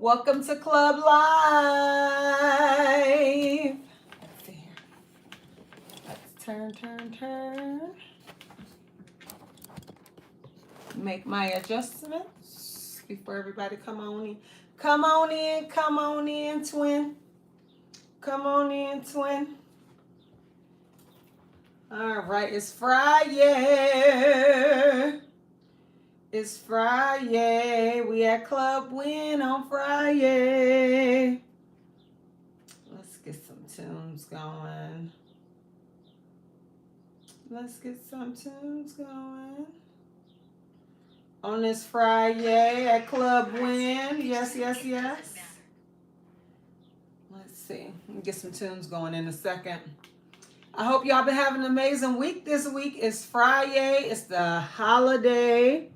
Welcome to Club Live. Let's see here. Let's turn. Make my adjustments before everybody come on in. Come on in, twin. Come on in, twin. All right, it's Friday. It's Friday. We at Club Win on Friday. Let's get some tunes going. On this Friday at Club Win. Yes. Let's see. Get some tunes going in a second. I hope y'all been having an amazing week this week. It's Friday. It's the holiday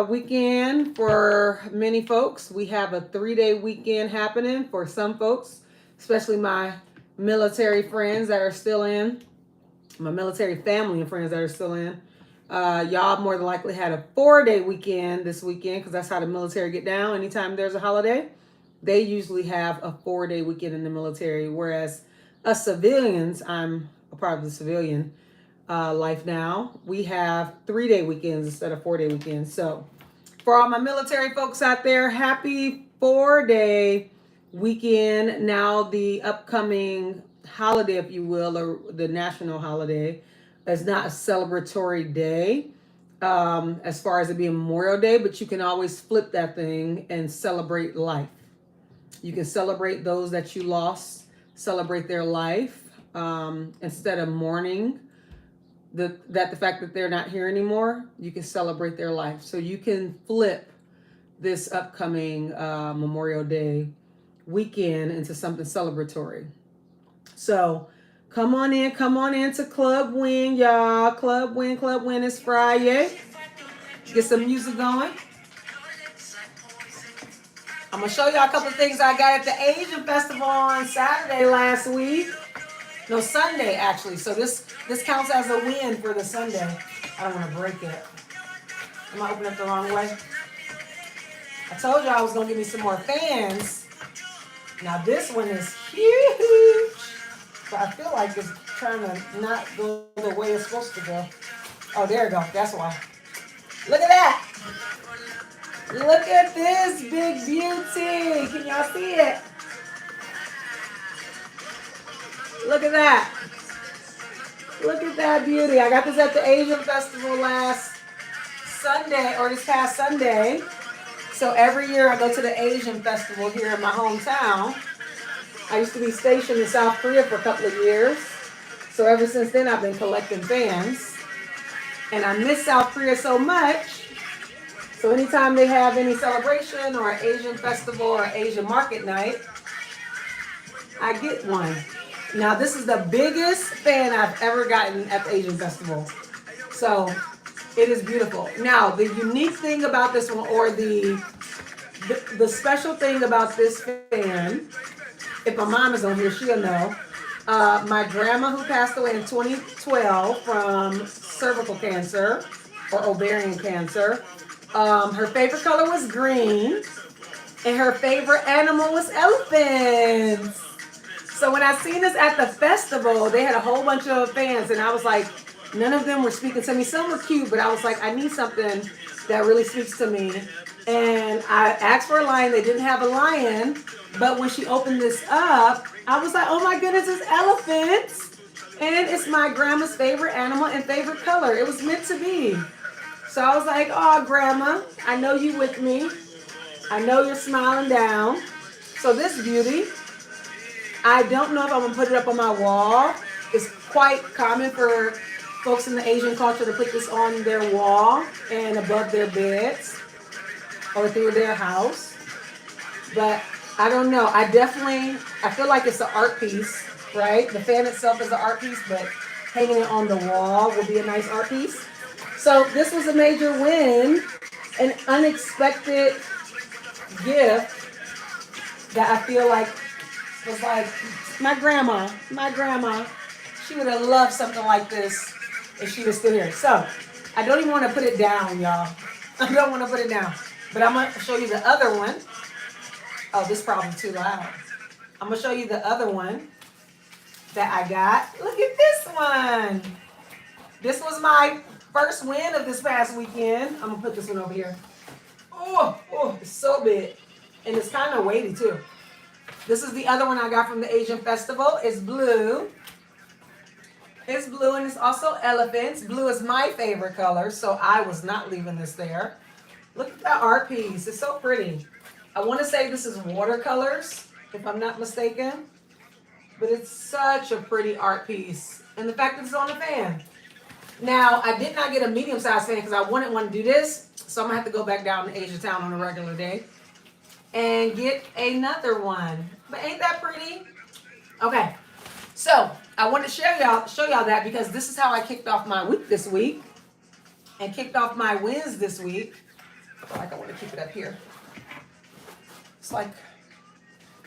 weekend for many folks. We have a 3-day weekend happening for some folks, especially my military friends that are still in, my military family and friends that are still in. Y'all more than likely had a 4-day weekend this weekend because that's how the military get down. Anytime there's a holiday, they usually have a 4-day weekend in the military, whereas us civilians, I'm a part of the civilian life now, we have 3-day weekends instead of 4-day weekends. So for all my military folks out there, happy 4-day weekend. Now the upcoming holiday, if you will, or the national holiday, is not a celebratory day as far as it being Memorial Day, but you can always flip that thing and celebrate life. You can celebrate those that you lost, celebrate their life instead of mourning the fact that they're not here anymore. You can celebrate their life. So you can flip this upcoming Memorial Day weekend into something celebratory. So come on in to Club Win, y'all. Club Win is Friday. Get some music going. I'm going to show y'all a couple of things I got at the Asian Festival on Saturday last week. No, Sunday, actually. So this counts as a win for the Sunday. I don't want to break it. Am I opening it the wrong way? I told y'all I was going to give me some more fans. Now this one is huge. But I feel like it's trying to not go the way it's supposed to go. Oh, there you go. That's why. Look at that. Look at this big beauty. Can y'all see it? Look at that. Look at that beauty. I got this at the Asian Festival last Sunday, or this past Sunday. So every year I go to the Asian Festival here in my hometown. I used to be stationed in South Korea for a couple of years. So ever since then I've been collecting fans. And I miss South Korea so much. So anytime they have any celebration or an Asian festival or Asian market night, I get one. Now this is the biggest fan I've ever gotten at the Asian festival. So it is beautiful. Now the unique thing about this one, or the special thing about this fan, if my mom is on here, she'll know. My grandma, who passed away in 2012 from cervical cancer or ovarian cancer, her favorite color was green, and her favorite animal was elephants. So when I seen this at the festival, they had a whole bunch of fans, and I was like, none of them were speaking to me. Some were cute, but I was like, I need something that really speaks to me. And I asked for a lion. They didn't have a lion, but when she opened this up, I was like, oh my goodness, it's elephants. And it's my grandma's favorite animal and favorite color. It was meant to be. So I was like, oh, Grandma, I know you with me. I know you're smiling down. So this beauty, I don't know if I'm going to put it up on my wall. It's quite common for folks in the Asian culture to put this on their wall and above their beds or through their house. But I don't know. I feel like it's an art piece, right? The fan itself is an art piece, but hanging it on the wall will be a nice art piece. So this was a major win, an unexpected gift that I feel like was like, my grandma, she would have loved something like this if she was still here. So I don't even want to put it down, y'all. I don't want to put it down. But I'm going to show you the other one. Oh, this is probably too loud. I'm gonna show you the other one that I got. Look at this one. This was my first win of this past weekend. I'm gonna put this one over here. Oh, it's so big. And it's kind of weighty too. This is the other one I got from the Asian festival. It's blue. It's blue and it's also elephants. Blue is my favorite color, so I was not leaving this there. Look at that art piece. It's so pretty. I want to say this is watercolors, if I'm not mistaken. But it's such a pretty art piece. And the fact that it's on a fan. Now, I did not get a medium-sized fan because I wouldn't want to do this. So I'm going to have to go back down to Asia Town on a regular day and get another one. But ain't that pretty? Okay. So I want to show y'all that because this is how I kicked off my week this week and kicked off my wins this week. I feel like I want to keep it up here.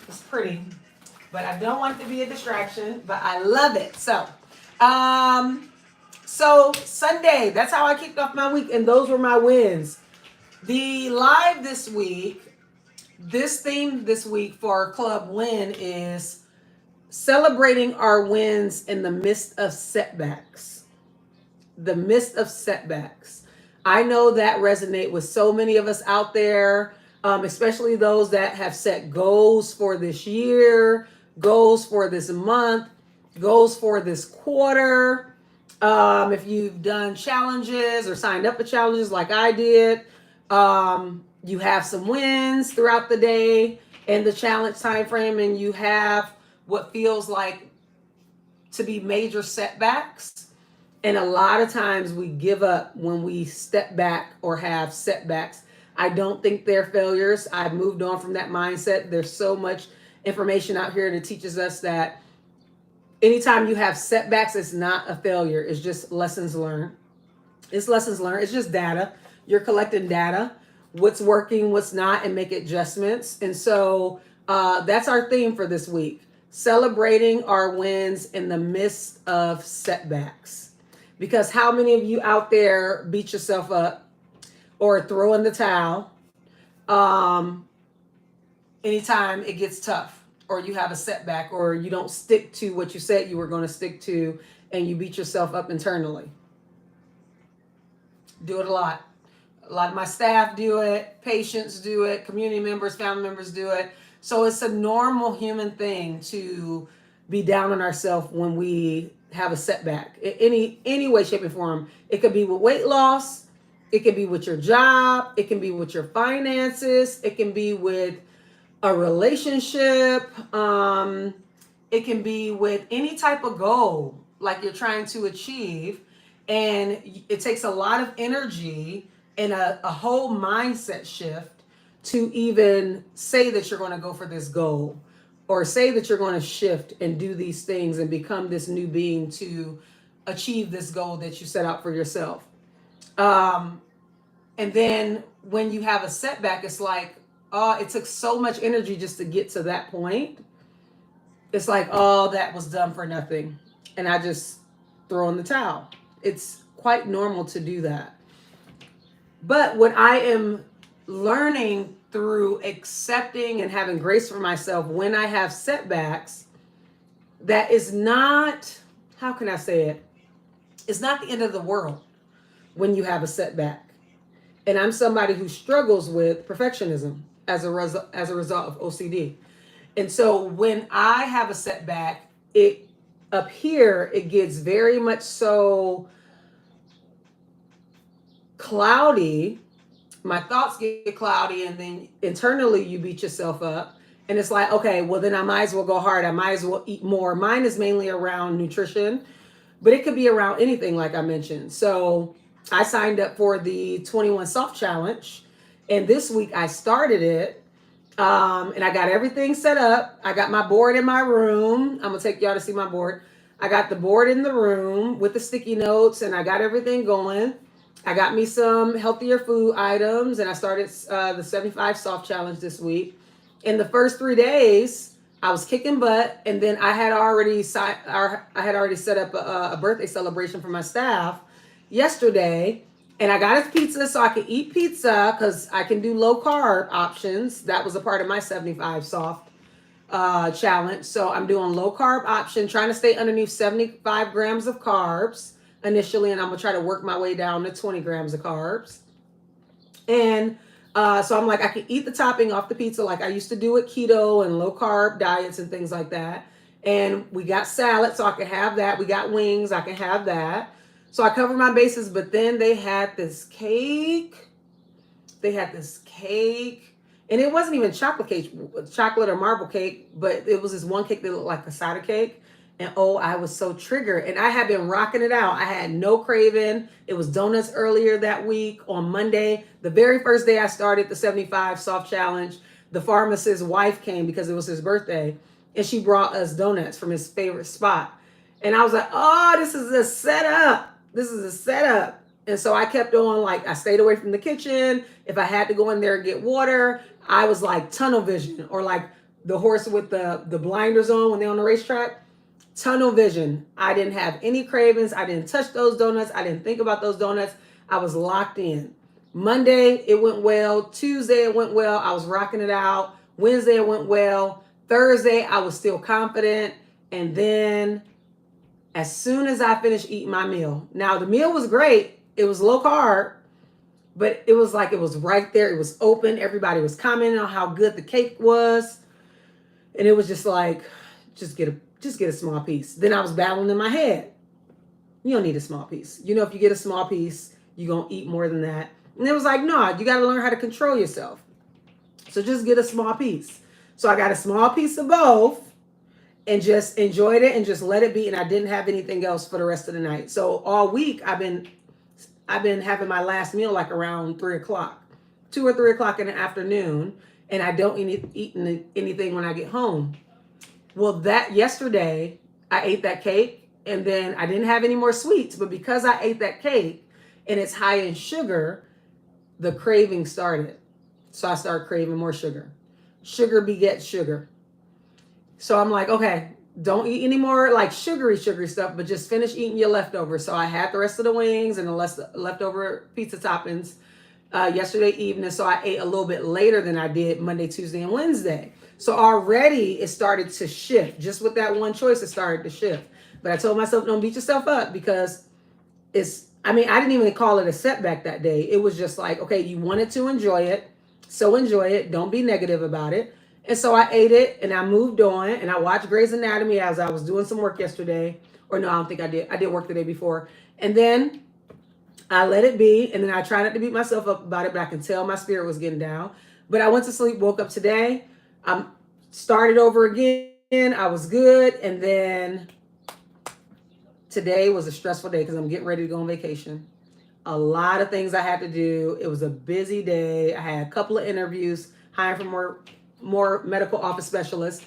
It's pretty, but I don't want it to be a distraction, but I love it. So Sunday, that's how I kicked off my week, and those were my wins. The live this week, this theme this week for Club Win is celebrating our wins in the midst of setbacks. The midst of setbacks. I know that resonate with so many of us out there, especially those that have set goals for this year, goals for this month, goals for this quarter. If you've done challenges or signed up for challenges like I did, you have some wins throughout the day and the challenge time frame, and you have what feels like to be major setbacks. And a lot of times we give up when we step back or have setbacks. I don't think they're failures. I've moved on from that mindset. There's so much information out here that teaches us that anytime you have setbacks, it's not a failure. It's just lessons learned. It's lessons learned. It's just data. You're collecting data, what's working, what's not, and make adjustments. And so that's our theme for this week. Celebrating our wins in the midst of setbacks. Because how many of you out there beat yourself up or throw in the towel anytime it gets tough, or you have a setback, or you don't stick to what you said you were going to stick to, and you beat yourself up internally? Do it a lot. A lot of my staff do it, patients do it, community members, family members do it. So it's a normal human thing to be down on ourselves when we have a setback in any way, shape, and form. It could be with weight loss. It can be with your job. It can be with your finances. It can be with a relationship. It can be with any type of goal like you're trying to achieve. And it takes a lot of energy and a whole mindset shift to even say that you're going to go for this goal, or say that you're going to shift and do these things and become this new being to achieve this goal that you set out for yourself. And then when you have a setback, it's like, oh, it took so much energy just to get to that point. It's like, oh, that was done for nothing. And I just throw in the towel. It's quite normal to do that. But what I am learning through accepting and having grace for myself when I have setbacks, that is not, how can I say it? It's not the end of the world when you have a setback. And I'm somebody who struggles with perfectionism as a result of OCD. And so when I have a setback, it up here, it gets very much so cloudy. My thoughts get cloudy, and then internally you beat yourself up. And it's like, okay, well then I might as well go hard. I might as well eat more. Mine is mainly around nutrition, but it could be around anything like I mentioned. So I signed up for the 21 Soft Challenge, and this week I started it. And I got everything set up. I got my board in my room. I'm gonna take y'all to see my board. I got the board in the room with the sticky notes, and I got everything going. I got me some healthier food items, and I started the 75 Soft Challenge this week. In the first 3 days, I was kicking butt, and then I had already set up a birthday celebration for my staff yesterday, And I got his pizza so I could eat pizza because I can do low carb options. That was a part of my 75 soft challenge. So I'm doing low carb option, trying to stay underneath 75 grams of carbs initially, and I'm gonna try to work my way down to 20 grams of carbs. And so I'm like, I can eat the topping off the pizza like I used to do with keto and low carb diets and things like that. And we got salad, so I can have that. We got wings, I can have that. So I covered my bases, but then they had this cake. They had this cake, and it wasn't even chocolate cake, chocolate or marble cake, but it was this one cake that looked like a cider cake. And oh, I was so triggered. And I had been rocking it out. I had no craving. It was donuts earlier that week on Monday. The very first day I started the 75 soft challenge, the pharmacist's wife came because it was his birthday. And she brought us donuts from his favorite spot. And I was like, oh, this is a setup. This is a setup. And so I kept on, like, I stayed away from the kitchen. If I had to go in there and get water, I was like tunnel vision, or like the horse with the blinders on when they're on the racetrack. Tunnel vision. I didn't have any cravings. I didn't touch those donuts. I didn't think about those donuts. I was locked in. Monday, it went well. Tuesday, it went well. I was rocking it out. Wednesday, it went well. Thursday, I was still confident. And then as soon as I finished eating my meal, now the meal was great. It was low carb, but it was like it was right there. It was open. Everybody was commenting on how good the cake was. And it was just like, just get a small piece. Then I was battling in my head. You don't need a small piece. You know, if you get a small piece, you're going to eat more than that. And it was like, no, you got to learn how to control yourself. So just get a small piece. So I got a small piece of both and just enjoyed it and just let it be. And I didn't have anything else for the rest of the night. So all week I've been having my last meal like around 3 o'clock, 2 or 3 o'clock in the afternoon. And I don't eat anything when I get home. Well, that yesterday I ate that cake and then I didn't have any more sweets, but because I ate that cake and it's high in sugar, the craving started. So I started craving more sugar. Sugar begets sugar. So I'm like, okay, don't eat any more like sugary stuff, but just finish eating your leftovers. So I had the rest of the wings and the leftover pizza toppings yesterday evening. So I ate a little bit later than I did Monday, Tuesday, and Wednesday. So already it started to shift. Just with that one choice, it started to shift. But I told myself, don't beat yourself up because I didn't even call it a setback that day. It was just like, okay, you wanted to enjoy it. So enjoy it. Don't be negative about it. And so I ate it and I moved on and I watched Grey's Anatomy as I was doing some work yesterday. Or no, I don't think I did. I did work the day before. And then I let it be. And then I tried not to beat myself up about it, but I can tell my spirit was getting down. But I went to sleep, woke up today. Started over again. I was good. And then today was a stressful day because I'm getting ready to go on vacation. A lot of things I had to do. It was a busy day. I had a couple of interviews, hiring for more medical office specialists.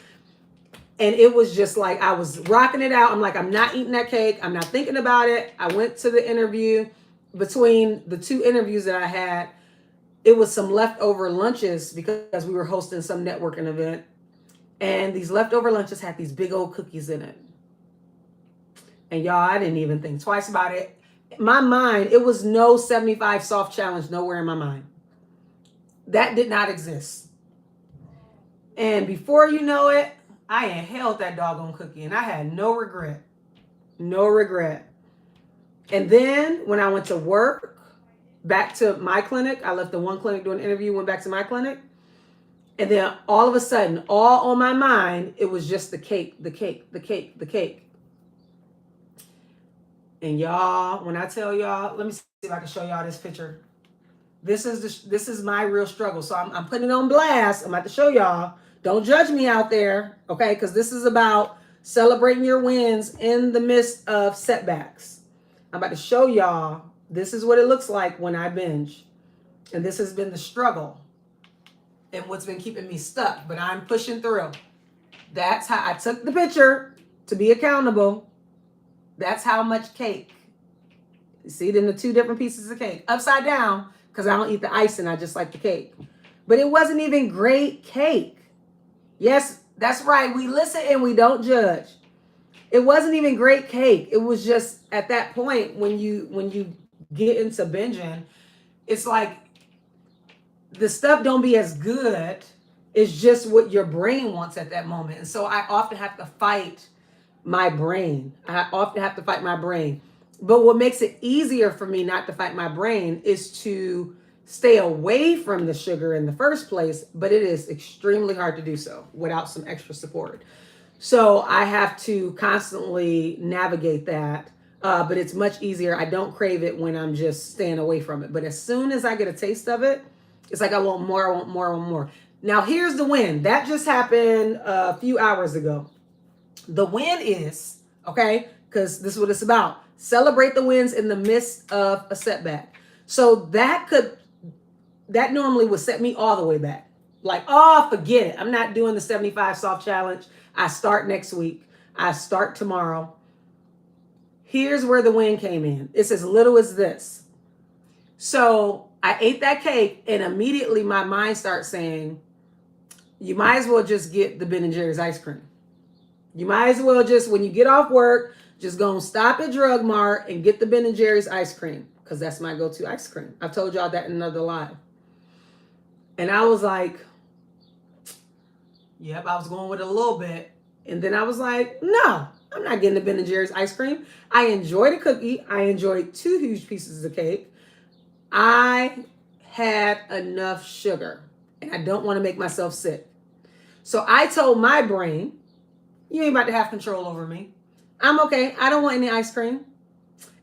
And it was just like I was rocking it out. I'm like, I'm not eating that cake. I'm not thinking about it. I went to the interview. Between the two interviews that I had, it was some leftover lunches because we were hosting some networking event. And these leftover lunches had these big old cookies in it. And y'all, I didn't even think twice about it. My mind, it was no 75 soft challenge nowhere in my mind. That did not exist. And before you know it, I inhaled that doggone cookie and I had no regret. No regret. And then when I went to work, back to my clinic, I left the one clinic doing an interview, went back to my clinic. And then all of a sudden, all on my mind, it was just the cake, the cake, the cake, the cake. And y'all, when I tell y'all, let me see if I can show y'all this picture. This is my real struggle. So I'm putting it on blast. I'm about to show y'all. Don't judge me out there, okay? Because this is about celebrating your wins in the midst of setbacks. I'm about to show y'all. This is what it looks like when I binge. And this has been the struggle and what's been keeping me stuck. But I'm pushing through. That's how I took the picture to be accountable. That's how much cake. You see it in the two different pieces of cake. Upside down, because I don't eat the icing. I just like the cake. But it wasn't even great cake. Yes, that's right. We listen and we don't judge. It wasn't even great cake. It was just at that point when you get into binging, it's like the stuff don't be as good. It's just what your brain wants at that moment. And so I often have to fight my brain. I often have to fight my brain. But what makes it easier for me not to fight my brain is to stay away from the sugar in the first place, but it is extremely hard to do so without some extra support. So I have to constantly navigate that. But it's much easier. I don't crave it when I'm just staying away from it. But as soon as I get a taste of it, it's like I want more, I want more, I want more. Now, here's the win. That just happened a few hours ago. The win is, okay, because this is what it's about. Celebrate the wins in the midst of a setback. So that normally would set me all the way back. Like, oh, forget it. I'm not doing the 75 soft challenge. I start next week. I start tomorrow. Here's where the win came in. It's as little as this. So I ate that cake and immediately my mind starts saying, you might as well just get the Ben & Jerry's ice cream. You might as well just, when you get off work, just go and stop at Drug Mart and get the Ben & Jerry's ice cream, because that's my go-to ice cream. I've told y'all that in another live. And I was like, yep, I was going with it a little bit. And then I was like, no, I'm not getting the Ben & Jerry's ice cream. I enjoyed a cookie. I enjoyed 2 huge pieces of cake. I had enough sugar and I don't want to make myself sick. So I told my brain, you ain't about to have control over me. I'm okay. I don't want any ice cream.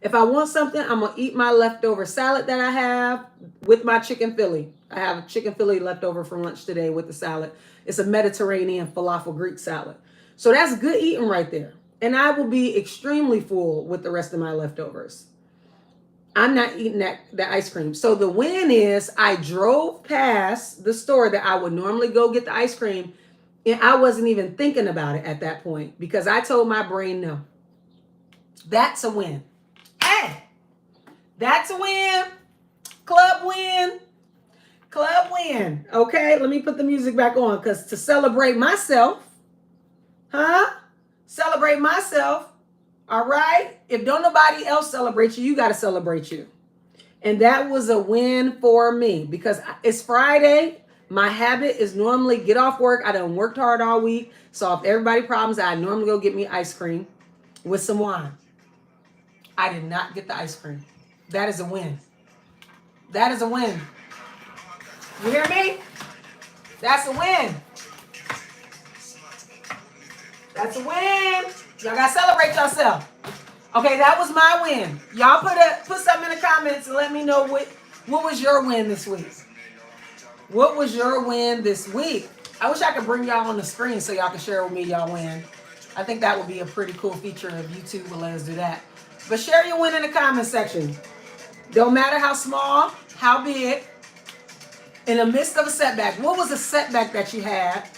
If I want something, I'm going to eat my leftover salad that I have with my chicken Philly. I have a chicken Philly left over from lunch today with the salad. It's a Mediterranean falafel Greek salad. So that's good eating right there. And I will be extremely full with the rest of my leftovers. I'm not eating that ice cream. So the win is I drove past the store that I would normally go get the ice cream, and I wasn't even thinking about it at that point because I told my brain no. That's a win. Hey, that's a win. Club win. Club win. Okay, let me put the music back on because to celebrate myself, celebrate myself. All right. If don't nobody else celebrate you, you got to celebrate you. And that was a win for me because it's Friday. My habit is normally get off work. I done worked hard all week. Solved everybody problems. I normally go get me ice cream with some wine. I did not get the ice cream. That is a win. That is a win. You hear me? That's a win. That's a win. Y'all gotta celebrate yourself. Okay, that was my win. Y'all put something in the comments and let me know what was your win this week. What was your win this week? I wish I could bring y'all on the screen so y'all can share with me y'all win. I think that would be a pretty cool feature if YouTube will let us do that. But share your win in the comment section. Don't matter how small, how big. In the midst of a setback, what was a setback that you had?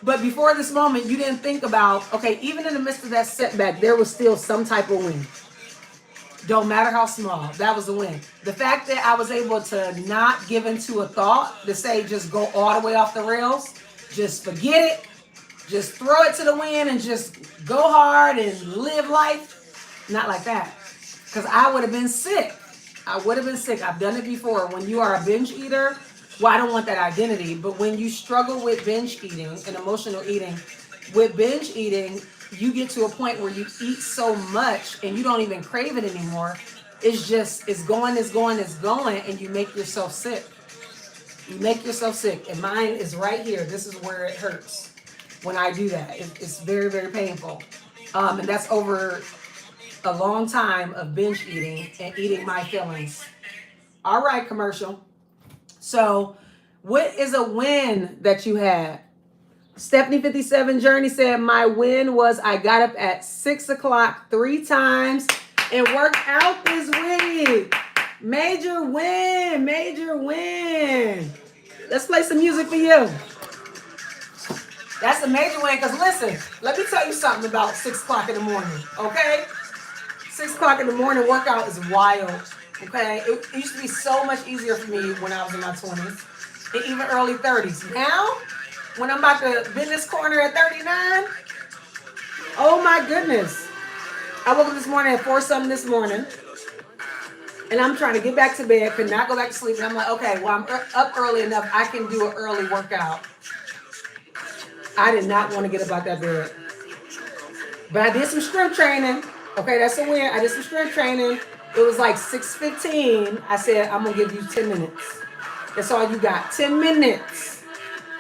But before this moment, you didn't think about, okay, even in the midst of that setback, there was still some type of win. Don't matter how small, that was a win. The fact that I was able to not give into a thought to say just go all the way off the rails, just forget it, just throw it to the wind and just go hard and live life. Not like that. Because I would have been sick. I would have been sick. I've done it before. When you are a binge eater, well, I don't want that identity, but when you struggle with binge eating and emotional eating, with binge eating, you get to a point where you eat so much and you don't even crave it anymore. It's just, it's going, and you make yourself sick. You make yourself sick. And mine is right here. This is where it hurts when I do that. It's very, very painful. And that's over a long time of binge eating and eating my feelings. All right, commercial. So what is a win that you had? Stephanie 57 Journey said, my win was I got up at 6 o'clock 3 times and worked out this week. Major win, major win. Let's play some music for you. That's a major win because listen, let me tell you something about 6 o'clock in the morning, okay? 6 o'clock in the morning workout is wild, okay? It used to be so much easier for me when I was in my 20s and even early 30s. Now, when I'm about to bend this corner at 39, oh my goodness. I woke up this morning at 4 something this morning And I'm trying to get back to bed, could not go back to sleep. And I'm like, okay, well, I'm up early enough. I can do an early workout. I did not want to get up out that bed. But I did some strength training. Okay, that's a win. I did some strength training. It was like 6:15. I said, I'm going to give you 10 minutes. That's all you got. 10 minutes.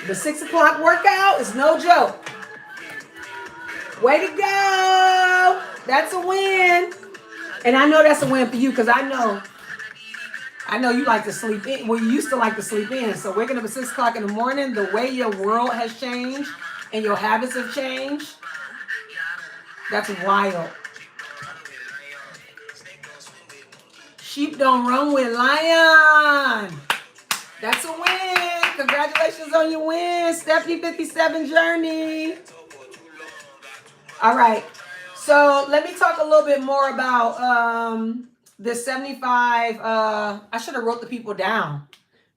The 6 o'clock workout is no joke. Way to go. That's a win. And I know that's a win for you because I know you like to sleep in. Well, you used to like to sleep in. So waking up at 6 o'clock in the morning, the way your world has changed and your habits have changed, that's wild. Sheep don't run with lion. That's a win. Congratulations on your win, Stephanie 57 Journey. All right. So let me talk a little bit more about this 75. I should have wrote the people down.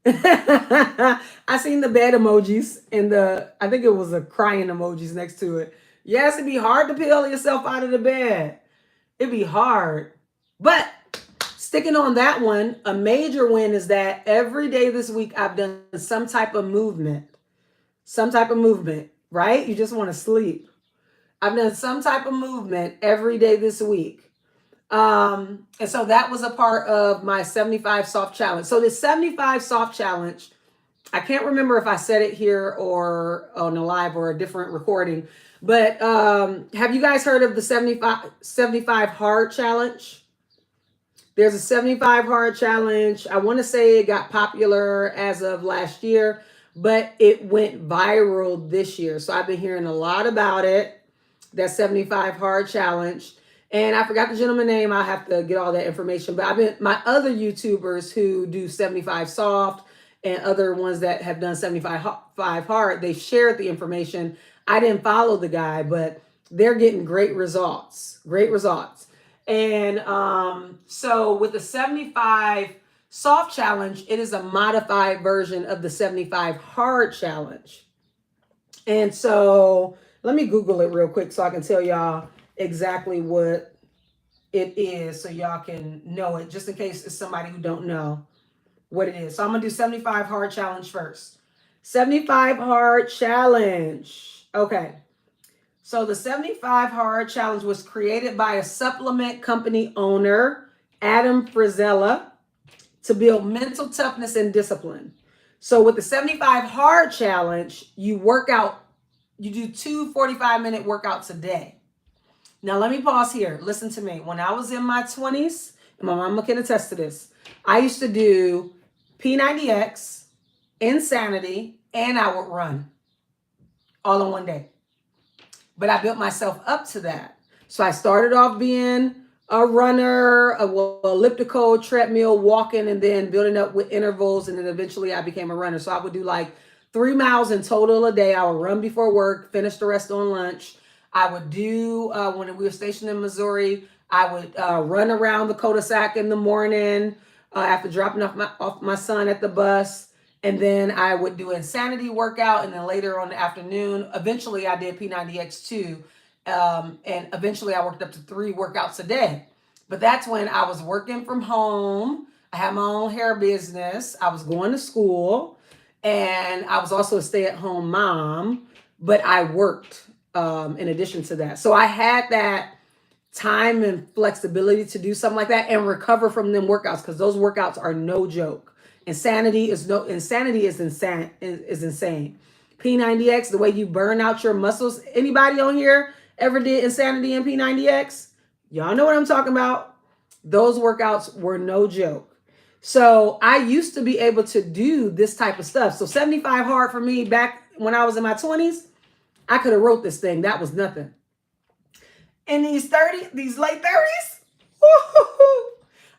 I seen the bed emojis and I think it was a crying emojis next to it. Yes, it'd be hard to peel yourself out of the bed. It'd be hard. But sticking on that one, a major win is that every day this week I've done some type of movement. Some type of movement, right? You just want to sleep. I've done some type of movement every day this week. And so that was a part of my 75 soft challenge. So this 75 soft challenge, I can't remember if I said it here or on a live or a different recording, but have you guys heard of the 75 hard challenge? There's a 75 hard challenge. I want to say it got popular as of last year, but it went viral this year. So I've been hearing a lot about it, that 75 hard challenge. And I forgot the gentleman's name. I'll have to get all that information. But my other YouTubers who do 75 soft and other ones that have done 75 hard, they shared the information. I didn't follow the guy, but they're getting great results. Great results. And so with the 75 soft challenge, it is a modified version of the 75 hard challenge. And so let me Google it real quick so I can tell y'all exactly what it is so y'all can know it, just in case it's somebody who don't know what it is. So I'm going to do 75 hard challenge first. 75 hard challenge. Okay. So the 75 hard challenge was created by a supplement company owner, Adam Frizella, to build mental toughness and discipline. So with the 75 hard challenge, you do 2 45-minute workouts a day. Now let me pause here. Listen to me. When I was in my 20s, and my mama can attest to this, I used to do P90X, Insanity, and I would run all in one day. But I built myself up to that. So I started off being a runner, elliptical, treadmill, walking, and then building up with intervals. And then eventually I became a runner. So I would do like 3 miles in total a day. I would run before work, finish the rest on lunch. I would do, when we were stationed in Missouri, I would run around the cul-de-sac in the morning after dropping off my son at the bus. And then I would do Insanity workout. And then later on the afternoon, eventually I did P90X too. And eventually I worked up to 3 workouts a day. But that's when I was working from home. I had my own hair business. I was going to school. And I was also a stay-at-home mom. But I worked in addition to that. So I had that time and flexibility to do something like that and recover from them workouts, because those workouts are no joke. Insanity is insane. P90X, the way you burn out your muscles. Anybody on here ever did Insanity and P90X? Y'all know what I'm talking about. Those workouts were no joke. So I used to be able to do this type of stuff. So 75 hard for me back when I was in my 20s, I could have wrote this thing. That was nothing. In these late 30s,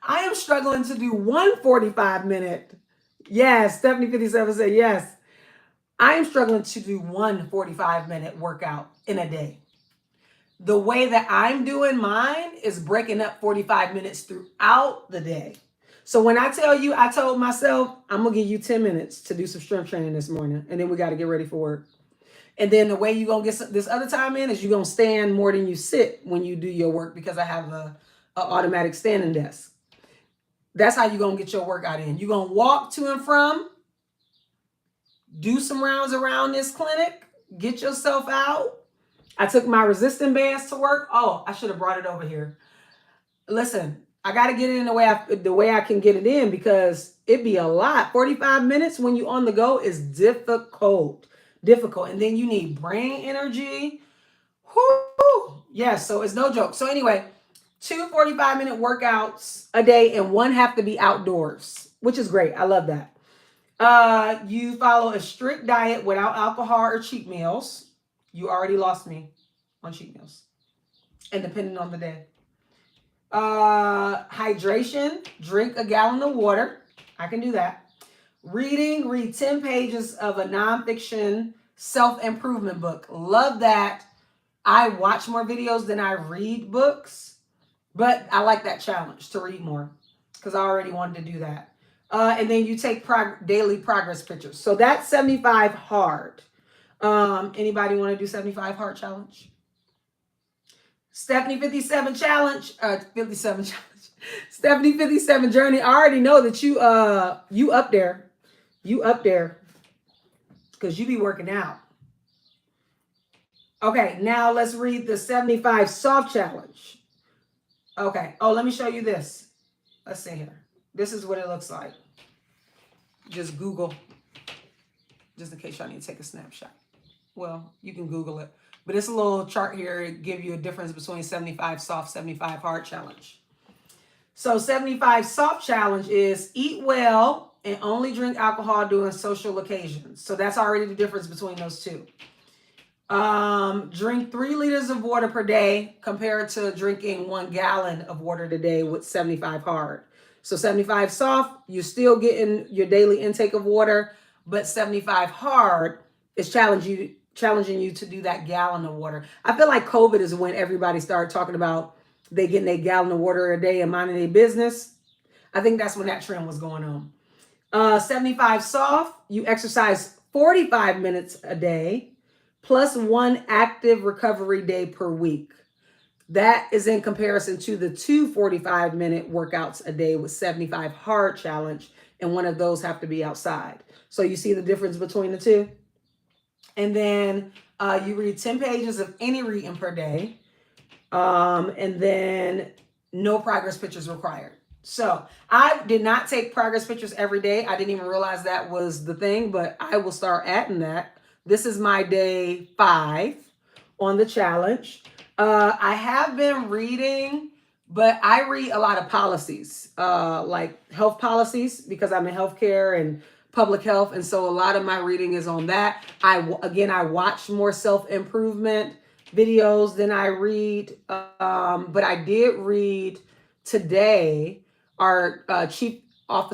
I am struggling to do one 45-minute. Yes, Stephanie 57 said yes. I am struggling to do one 45-minute workout in a day. The way that I'm doing mine is breaking up 45 minutes throughout the day. So when I tell you, I told myself, I'm going to give you 10 minutes to do some strength training this morning. And then we got to get ready for work. And then the way you're going to get this other time in is you're going to stand more than you sit when you do your work, because I have a automatic standing desk. That's how you're going to get your workout in. You're going to walk to and from, do some rounds around this clinic, get yourself out. I took my resistant bands to work. Oh, I should have brought it over here. Listen, I got to get it in the way I can get it in, because it'd be a lot. 45 minutes when you on the go is difficult. And then you need brain energy. Whoo! Yeah, so it's no joke. So anyway, 2 45-minute workouts a day, and one have to be outdoors, which is great. I love that. You follow a strict diet without alcohol or cheat meals. You already lost me on cheat meals, and depending on the day. Hydration, drink a gallon of water. I can do that. Read 10 pages of a nonfiction self-improvement book. Love that. I watch more videos than I read books, but I like that challenge to read more, because I already wanted to do that. And then you take daily progress pictures. So that's 75 hard. Anybody want to do 75 hard challenge? Stephanie 57 challenge. 57 challenge. Stephanie 57 journey. I already know that you up there. You up there, because you be working out. Okay, now let's read the 75 soft challenge. Okay. Oh, let me show you this. Let's see here. This is what it looks like. Just Google, just in case y'all need to take a snapshot. Well, you can Google it. But it's a little chart here. It gives you a difference between 75 soft, 75 hard challenge. So 75 soft challenge is eat well and only drink alcohol during social occasions. So that's already the difference between those two. Drink 3 liters of water per day compared to drinking 1 gallon of water a day with 75 hard. So 75 soft, you're still getting your daily intake of water, but 75 hard is challenging you to do that gallon of water. I feel like COVID is when everybody started talking about they getting a gallon of water a day and minding their business. I think that's when that trend was going on. 75 soft, you exercise 45 minutes a day plus 1 active recovery day per week. That is in comparison to the 2 45-minute workouts a day with 75 hard challenge, and one of those have to be outside. So you see the difference between the two? And then you read 10 pages of any reading per day. And then no progress pictures required. So I did not take progress pictures every day. I didn't even realize that was the thing, but I will start adding that. This is my day 5 on the challenge. I have been reading, but I read a lot of policies, like health policies, because I'm in healthcare and public health. And so a lot of my reading is on that. I watch more self-improvement videos than I read. But I did read today our chief, I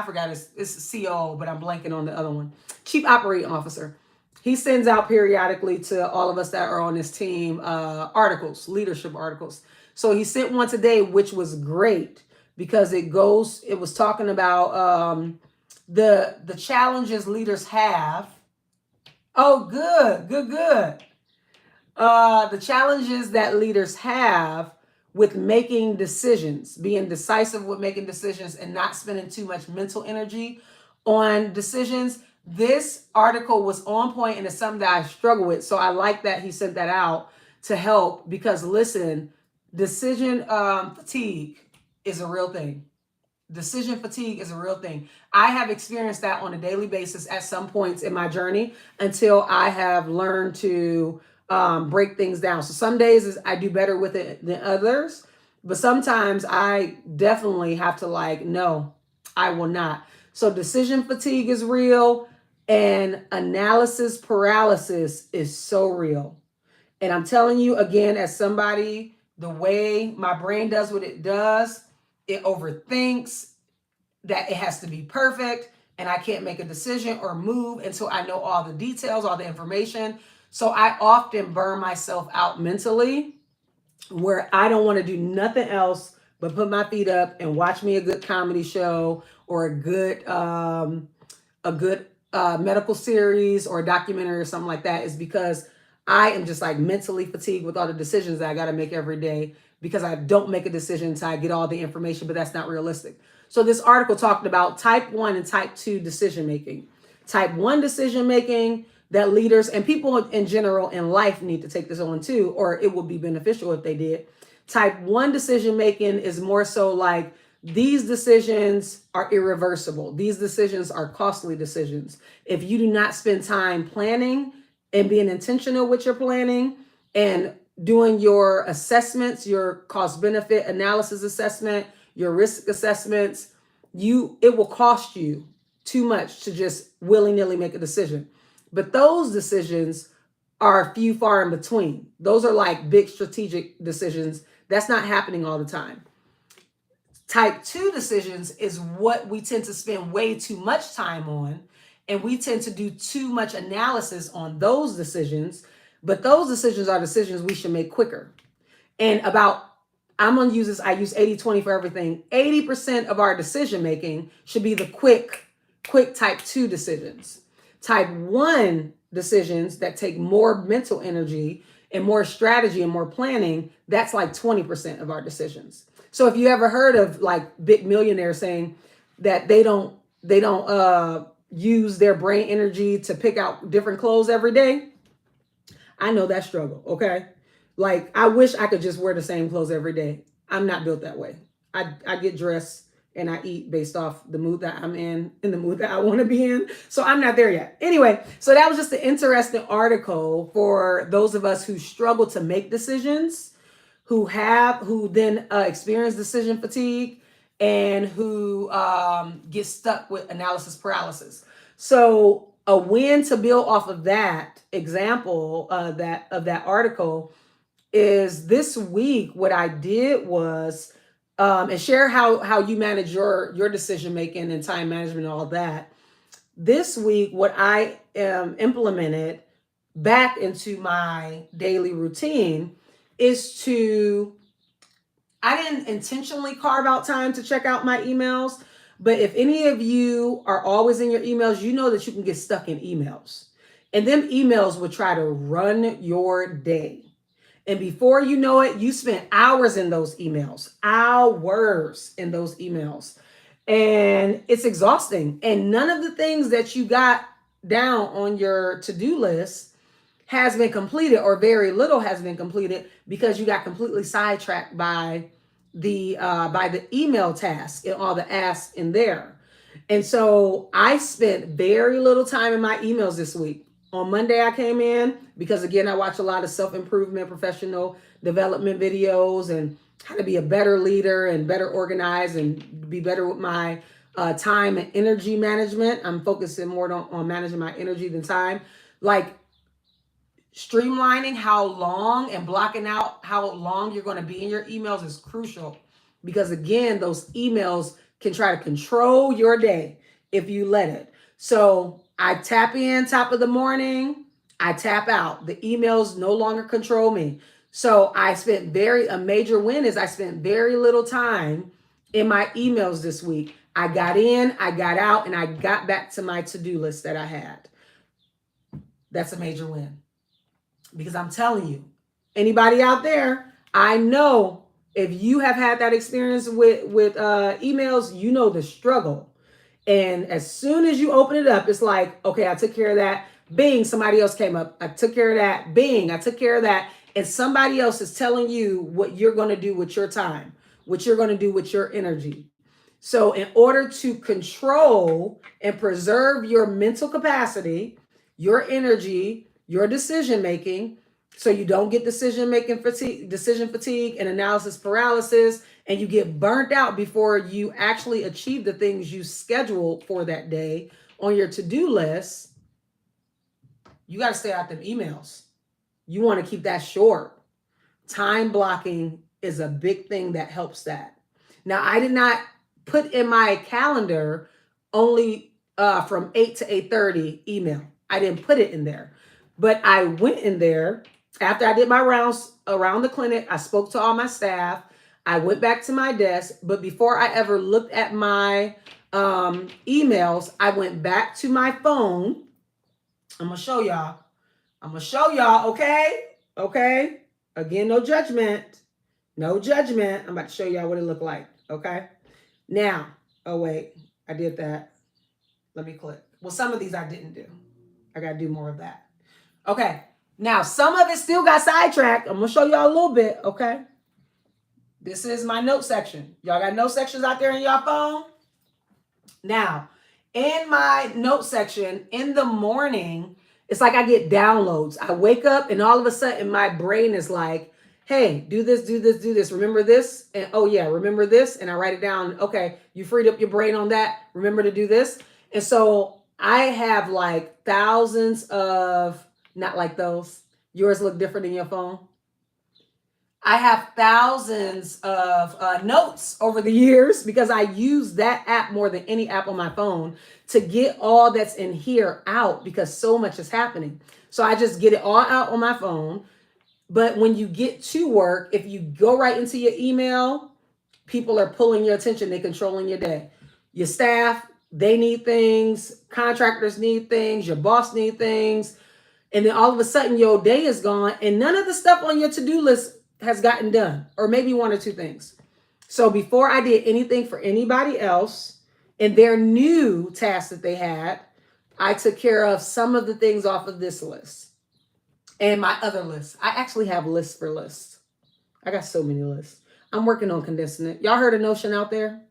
forgot it's COO, but I'm blanking on the other one. Chief Operating Officer. He sends out periodically to all of us that are on his team articles, leadership articles. So he sent one today, which was great, because it was talking about the challenges leaders have. Oh, good. The challenges that leaders have with making decisions, being decisive with making decisions and not spending too much mental energy on decisions. This article was on point, and it's something that I struggle with. So I like that he sent that out to help, because listen, decision fatigue is a real thing. Decision fatigue is a real thing. I have experienced that on a daily basis at some points in my journey until I have learned to break things down. So some days I do better with it than others, but sometimes I definitely have to no, I will not. So decision fatigue is real, and analysis paralysis is so real. And I'm telling you again, as somebody, the way my brain does what it does, it overthinks that it has to be perfect, and I can't make a decision or move until I know all the details, all the information. So I often burn myself out mentally, where I don't want to do nothing else but put my feet up and watch me a good comedy show or a good medical series or a documentary or something like that, is because I am just mentally fatigued with all the decisions that I got to make every day. because I don't make a decision until I get all the information, but that's not realistic. So this article talked about type 1 and type 2 decision making. Type 1 decision making that leaders and people in general in life need to take this on too, or it would be beneficial if they did. Type 1 decision making is more so like, these decisions are irreversible. These decisions are costly decisions. If you do not spend time planning and being intentional with your planning and doing your assessments, your cost benefit analysis assessment, your risk assessments, it will cost you too much to just willy-nilly make a decision. But those decisions are few far in between. Those are like big strategic decisions. That's not happening all the time. Type 2 decisions is what we tend to spend way too much time on, and we tend to do too much analysis on those decisions, but those decisions are decisions we should make quicker. And I'm going to use this, I use 80-20 for everything. 80% of our decision making should be the quick type 2 decisions. Type 1 decisions that take more mental energy and more strategy and more planning, that's like 20% of our decisions. So if you ever heard of like big millionaires saying that they don't use their brain energy to pick out different clothes every day, I know that struggle, okay? Like, I wish I could just wear the same clothes every day. I'm not built that way. I get dressed and I eat based off the mood that I'm in the mood that I want to be in. So I'm not there yet. Anyway, so that was just an interesting article for those of us who struggle to make decisions, who then experience decision fatigue, and who get stuck with analysis paralysis. So a win to build off of that example of that article is this week. What I did was and share how you manage your decision making and time management and all that. This week, what I implemented back into my daily routine is I didn't intentionally carve out time to check out my emails, but if any of you are always in your emails, you know that you can get stuck in emails. And them emails will try to run your day. And before you know it, you spent hours in those emails. And it's exhausting. And none of the things that you got down on your to-do list has been completed, or very little has been completed, because you got completely sidetracked by the email task and all the asks in there. And so I spent very little time in my emails this week. On Monday, I came in because, again, I watch a lot of self-improvement, professional development videos, and how to be a better leader and better organized and be better with my time and energy management. I'm focusing more on managing my energy than time. Like, streamlining how long and blocking out how long you're going to be in your emails is crucial, because, again, those emails can try to control your day if you let it. So I tap in top of the morning, I tap out. The emails no longer control me. So a major win is I spent very little time in my emails this week. I got in, I got out, and I got back to my to-do list that I had. That's a major win. Because I'm telling you, anybody out there, I know if you have had that experience with emails, you know the struggle. And as soon as you open it up, it's like, okay, I took care of that. Bing, somebody else came up. I took care of that. Bing, I took care of that. And somebody else is telling you what you're going to do with your time, what you're going to do with your energy. So in order to control and preserve your mental capacity, your energy, your decision making, so you don't get decision fatigue and analysis paralysis, and you get burnt out before you actually achieve the things you scheduled for that day on your to-do list, you got to stay out them emails. You want to keep that short. Time blocking is a big thing that helps that. Now, I did not put in my calendar only from 8 to 8:30 email. I didn't put it in there. But I went in there after I did my rounds around the clinic. I spoke to all my staff. I went back to my desk. But before I ever looked at my emails, I went back to my phone. I'm going to show y'all. Okay? Okay? Again, no judgment. No judgment. I'm about to show y'all what it looked like. Okay. Now, oh wait, I did that. Let me click. Well, some of these I didn't do. I got to do more of that. Okay. Now, some of it still got sidetracked. I'm going to show y'all a little bit. Okay. This is my note section. Y'all got note sections out there in y'all phone? Now, in my note section, in the morning, it's like I get downloads. I wake up and all of a sudden my brain is like, hey, do this, do this, do this. Remember this? And oh yeah, remember this? And I write it down. Okay, you freed up your brain on that. Remember to do this. And so I have like thousands of, not like those. Yours look different in your phone. I have thousands of notes over the years because I use that app more than any app on my phone to get all that's in here out because so much is happening. So I just get it all out on my phone. But when you get to work, if you go right into your email, people are pulling your attention. They're controlling your day. Your staff, they need things. Contractors need things. Your boss need things. And then all of a sudden your day is gone and none of the stuff on your to-do list has gotten done, or maybe one or two things. So before I did anything for anybody else and their new tasks that they had, I took care of some of the things off of this list and my other list. I actually have lists for lists. I got so many lists. I'm working on condensing it. Y'all heard of Notion out there?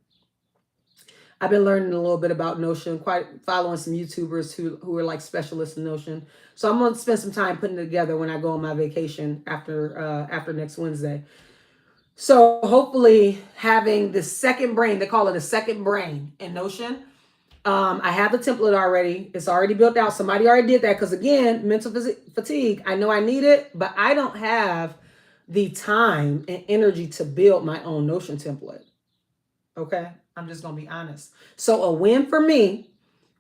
I've been learning a little bit about Notion, quite following some YouTubers who are like specialists in Notion. So I'm going to spend some time putting it together when I go on my vacation after next Wednesday. So hopefully having the second brain, they call it a second brain in Notion. I have the template already. It's already built out. Somebody already did that because again, mental fatigue. I know I need it, but I don't have the time and energy to build my own Notion template. Okay. I'm just going to be honest. So a win for me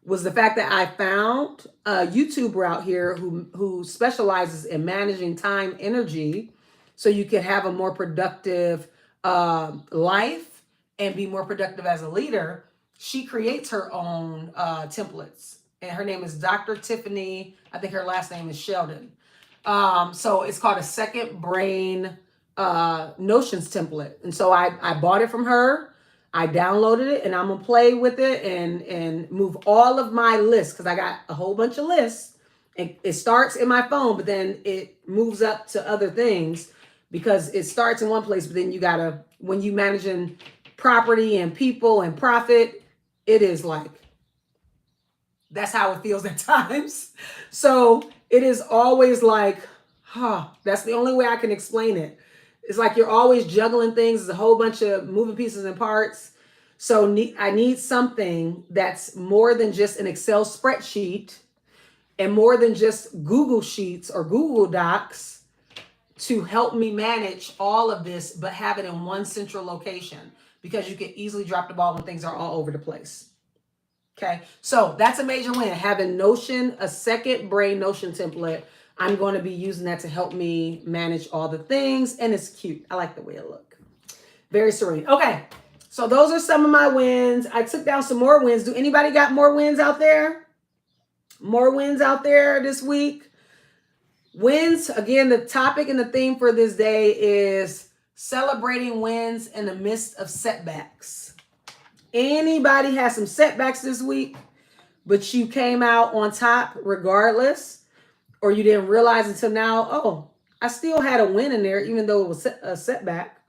was the fact that I found a YouTuber out here who specializes in managing time, energy, so you can have a more productive life and be more productive as a leader. She creates her own templates, and her name is Dr. Tiffany. I think her last name is Sheldon. So it's called a Second Brain Notions template, and so I bought it from her. I downloaded it and I'm gonna play with it and move all of my lists because I got a whole bunch of lists and it starts in my phone, but then it moves up to other things because it starts in one place, but then you gotta, when you managing property and people and profit, it is like, that's how it feels at times. So it is always like, that's the only way I can explain it. It's like you're always juggling things. There's a whole bunch of moving pieces and parts. So I need something that's more than just an Excel spreadsheet and more than just Google Sheets or Google Docs to help me manage all of this, but have it in one central location because you can easily drop the ball when things are all over the place. Okay, so that's a major win. Having Notion, a second brain Notion template. I'm going to be using that to help me manage all the things. And it's cute. I like the way it looks. Very serene. Okay. So those are some of my wins. I took down some more wins. Do anybody got more wins out there? More wins out there this week? Wins. Again, the topic and the theme for this day is celebrating wins in the midst of setbacks. Anybody has some setbacks this week, but you came out on top regardless? Or you didn't realize until now, oh, I still had a win in there, even though it was a setback.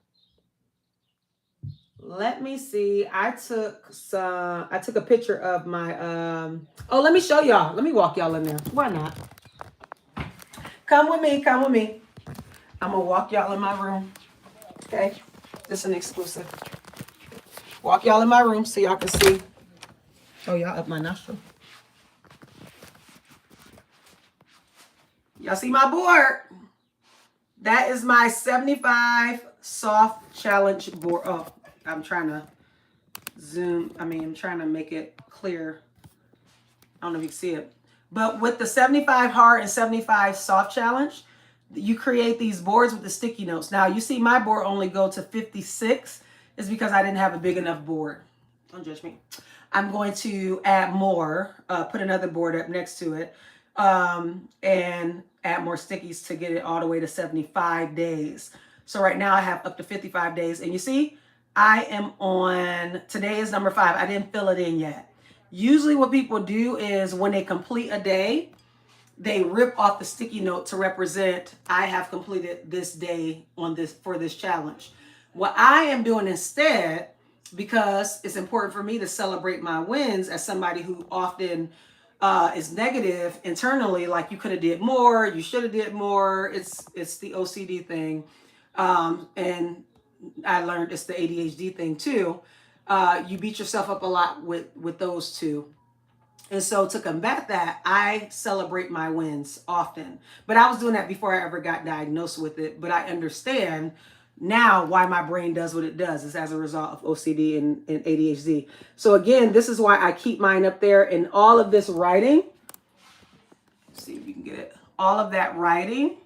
Let me see. I took a picture of my, let me show y'all. Let me walk y'all in there. Why not? Come with me. Come with me. I'm going to walk y'all in my room. Okay. This is an exclusive. Walk y'all in my room so y'all can see. Oh, y'all up my nostril. Y'all see my board? That is my 75 soft challenge board. Oh, I'm trying to zoom. I'm trying to make it clear. I don't know if you can see it. But with the 75 hard and 75 soft challenge, you create these boards with the sticky notes. Now, you see my board only go to 56. It's because I didn't have a big enough board. Don't judge me. I'm going to add more, put another board up next to it. And add more stickies to get it all the way to 75 days. So right now I have up to 55 days. And you see, I am on, today is number 5. I didn't fill it in yet. Usually what people do is when they complete a day, they rip off the sticky note to represent I have completed this day on this for this challenge. What I am doing instead, because it's important for me to celebrate my wins as somebody who often is negative internally, like you could have did more, you should have did more. It's the OCD thing, and I learned it's the ADHD thing too. You beat yourself up a lot with those two. And so to combat that, I celebrate my wins often. But I was doing that before I ever got diagnosed with it. But I understand now why my brain does what it does. It's as a result of OCD and ADHD. So again, this is why I keep mine up there. And all of this writing, let's see if you can get it. All of that writing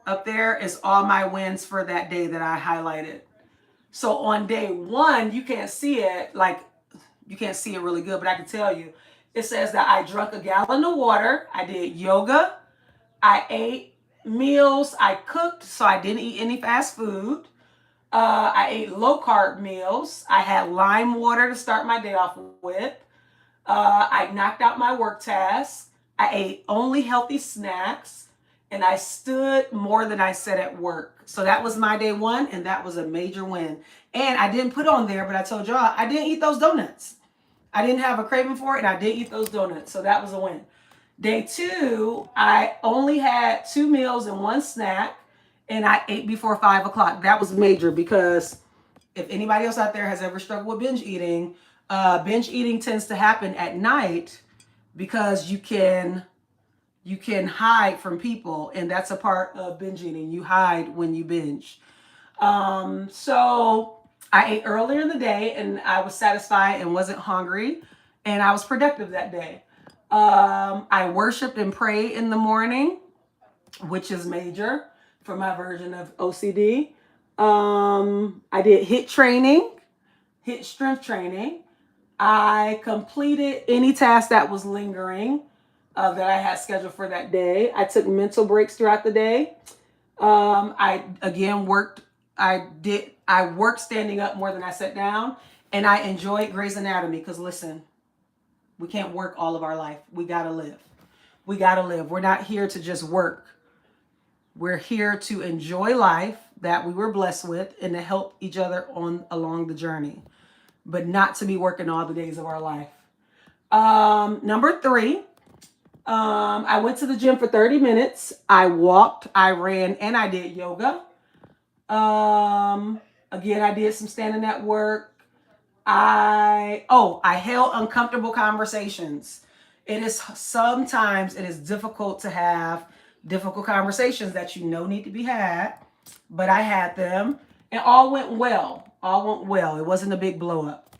up there is all my wins for that day that I highlighted. So on day 1, you can't see it, like you can't see it really good, but I can tell you. It says that I drank a gallon of water, I did yoga, I ate meals, I cooked, so I didn't eat any fast food. I ate low carb meals. I had lime water to start my day off with. I knocked out my work tasks. I ate only healthy snacks. And I stood more than I said at work. So that was my day 1, and that was a major win. And I didn't put on there, but I told y'all I didn't eat those donuts. I didn't have a craving for it, and I did eat those donuts. So that was a win. Day 2, I only had 2 meals and 1 snack, and I ate before 5 o'clock. That was major because if anybody else out there has ever struggled with binge eating tends to happen at night because you can hide from people, and that's a part of binge eating. You hide when you binge. So I ate earlier in the day, and I was satisfied and wasn't hungry, and I was productive that day. I worshiped and prayed in the morning, which is major for my version of OCD. I did HIIT strength training. I completed any task that was lingering that I had scheduled for that day. I took mental breaks throughout the day. I again worked. I worked standing up more than I sat down, and I enjoyed Grey's Anatomy because listen, we can't work all of our life. We gotta live. We gotta live. We're not here to just work. We're here to enjoy life that we were blessed with and to help each other along the journey, but not to be working all the days of our life. Number 3. I went to the gym for 30 minutes. I walked, I ran, and I did yoga. Again, I did some standing at work. I held uncomfortable conversations. Sometimes it is difficult to have difficult conversations that you know need to be had, but I had them and all went well. It wasn't a big blow up.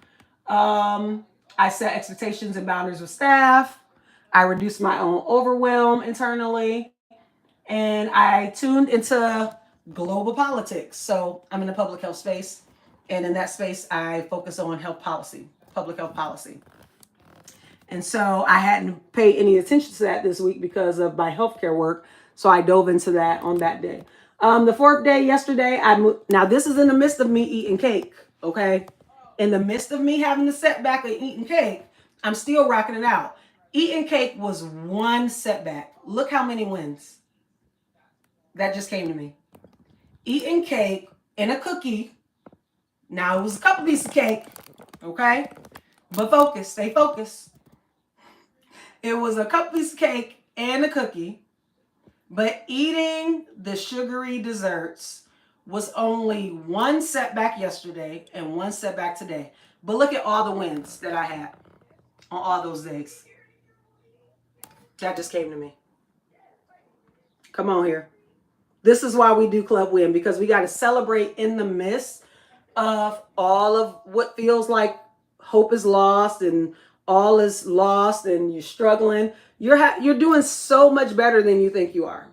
I set expectations and boundaries with staff. I reduced my own overwhelm internally, and I tuned into global politics. So I'm in the public health space, and in that space, I focus on public health policy. And so I hadn't paid any attention to that this week because of my healthcare work. So I dove into that on that day. The 4th day, yesterday, now this is in the midst of me eating cake, okay? In the midst of me having the setback of eating cake, I'm still rocking it out. Eating cake was 1 setback. Look how many wins. That just came to me. Eating cake and a cookie. Now it was a couple pieces of cake, okay? But focus, stay focused. It was a couple pieces of cake and a cookie, but eating the sugary desserts was only 1 setback yesterday and 1 setback today. But look at all the wins that I had on all those days. That just came to me. Come on here. This is why we do Club Win, because we got to celebrate in the midst of all of what feels like hope is lost and all is lost and you're struggling. You're doing so much better than you think you are.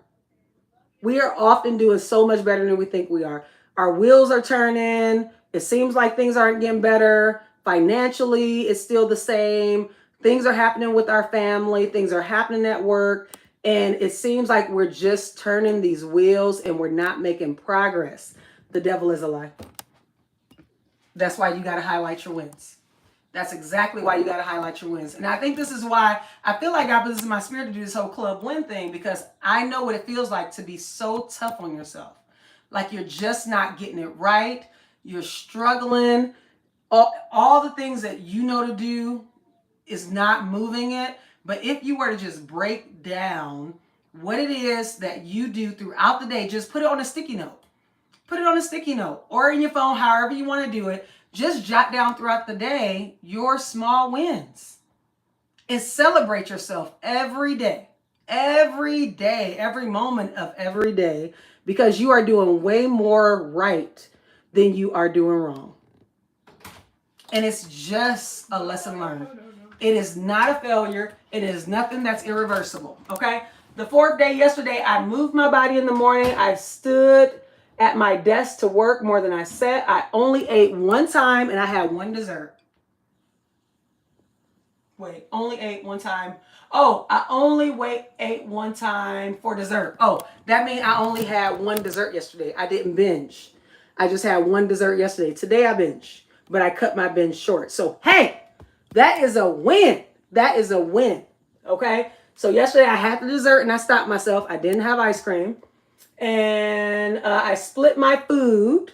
We are often doing so much better than we think we are. Our wheels are turning. It seems like things aren't getting better. Financially, it's still the same. Things are happening with our family. Things are happening at work. And it seems like we're just turning these wheels and we're not making progress. The devil is a lie. That's why you got to highlight your wins. That's exactly why you got to highlight your wins. And I think this is why I feel like God put this in my spirit to do this whole club win thing, because I know what it feels like to be so tough on yourself. Like you're just not getting it right. You're struggling. All the things that you know to do is not moving it. But if you were to just break down what it is that you do throughout the day, just put it on a sticky note. Put it on a sticky note or in your phone, however you want to do it. Just jot down throughout the day your small wins and celebrate yourself every day, every moment of every day, because you are doing way more right than you are doing wrong. And it's just a lesson learned. It is not a failure. It is nothing that's irreversible. Okay. The fourth day yesterday, I moved my body in the morning. I stood at my desk to work more than I sat. I only ate one time and I had one dessert. Wait, only ate one time. Oh, I only ate one time for dessert. Oh, that means I only had one dessert yesterday. I didn't binge. I just had one dessert yesterday. Today I binge, but I cut my binge short. So, hey, that is a win. That is a win. Okay. So yesterday I had the dessert and I stopped myself. I didn't have ice cream. And I split my food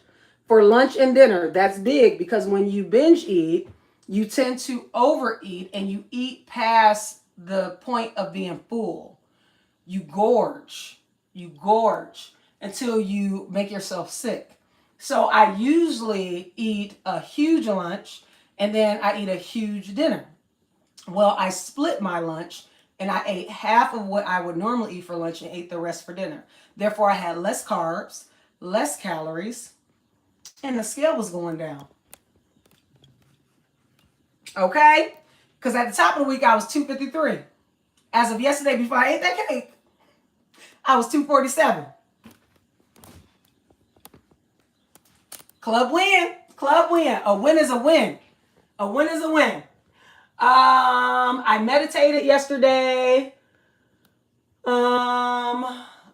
for lunch and dinner. That's big because when you binge eat, you tend to overeat and you eat past the point of being full. You gorge until you make yourself sick. So I usually eat a huge lunch and then I eat a huge dinner. Well, I split my lunch and I ate half of what I would normally eat for lunch and ate the rest for dinner. Therefore, I had less carbs, less calories, and the scale was going down. Okay? Because at the top of the week, I was 253. As of yesterday, before I ate that cake, I was 247. Club win. Club win. A win is a win. A win is a win. I meditated yesterday.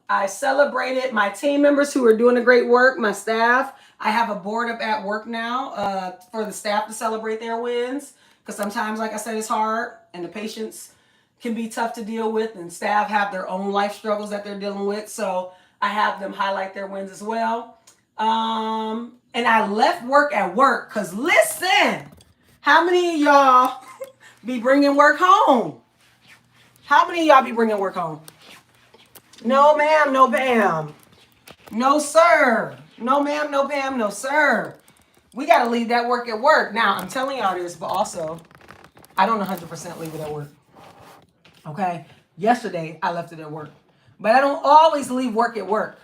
I celebrated my team members who are doing a great work, my staff. I have a board up at work now for the staff to celebrate their wins, because sometimes, like I said, it's hard and the patients can be tough to deal with, and staff have their own life struggles that they're dealing with. So I have them highlight their wins as well. And I left work at work because, listen, how many of y'all be bringing work home? How many of y'all be bringing work home? No, ma'am, no, Pam. No, sir. No, ma'am, no, Pam, no, sir. We got to leave that work at work. Now, I'm telling y'all this, but also, I don't 100% leave it at work. Okay? Yesterday, I left it at work. But I don't always leave work at work,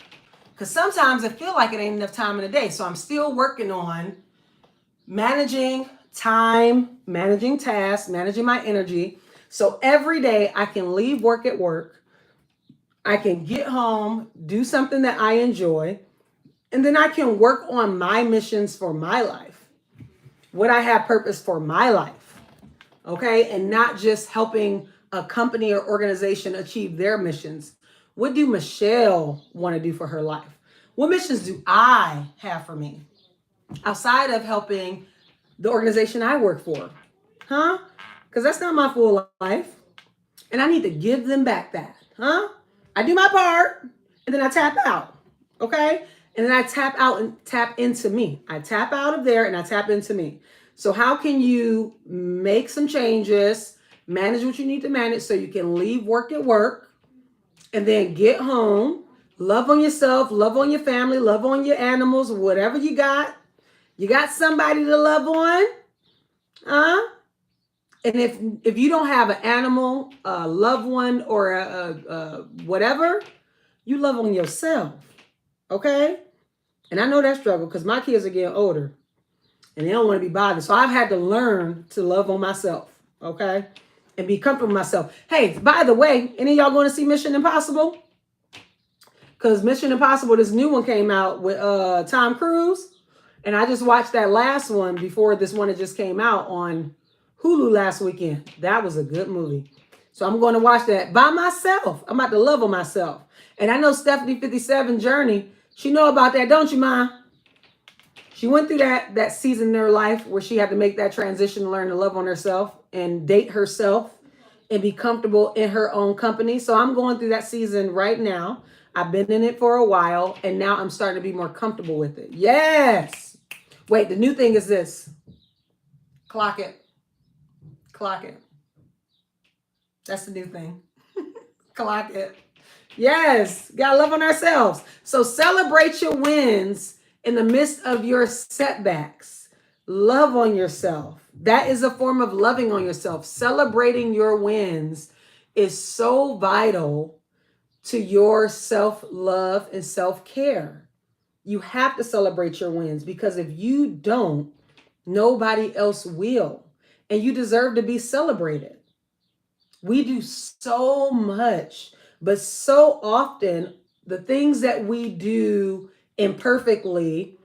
because sometimes I feel like it ain't enough time in the day. So I'm still working on managing time, managing tasks, managing my energy. So every day I can leave work at work. I can get home, do something that I enjoy, and then I can work on my missions for my life, what I have purpose for my life, okay? And not just helping a company or organization achieve their missions. What do Michelle want to do for her life? What missions do I have for me outside of helping the organization I work for? Huh? Because that's not my full life. And I need to give them back that. Huh? I do my part and then I tap out. Okay? And then I tap out and tap into me. I tap out of there and I tap into me. So how can you make some changes, manage what you need to manage so you can leave work at work and then get home, love on yourself, love on your family, love on your animals, whatever you got. You got somebody to love on? Huh? And if you don't have an animal, a loved one, or a whatever, you love on yourself. Okay? And I know that struggle because my kids are getting older and they don't want to be bothered. So I've had to learn to love on myself. Okay? And be comfortable with myself. Hey, by the way, any of y'all going to see Mission Impossible? Because Mission Impossible, this new one came out with Tom Cruise. And I just watched that last one before this one that just came out on Hulu last weekend. That was a good movie. So I'm going to watch that by myself. I'm about to love on myself. And I know Stephanie 57 journey. She know about that, don't you, Ma? She went through that season in her life where she had to make that transition, learn to love on herself and date herself and be comfortable in her own company. So I'm going through that season right now. I've been in it for a while, and now I'm starting to be more comfortable with it. Yes. Wait, the new thing is this. Clock it. Clock it. That's the new thing. Clock it. Yes. Gotta love on ourselves. So celebrate your wins in the midst of your setbacks. Love on yourself. That is a form of loving on yourself. Celebrating your wins is so vital to your self-love and self-care. You have to celebrate your wins, because if you don't, nobody else will. And you deserve to be celebrated. We do so much, but so often the things that we do imperfectly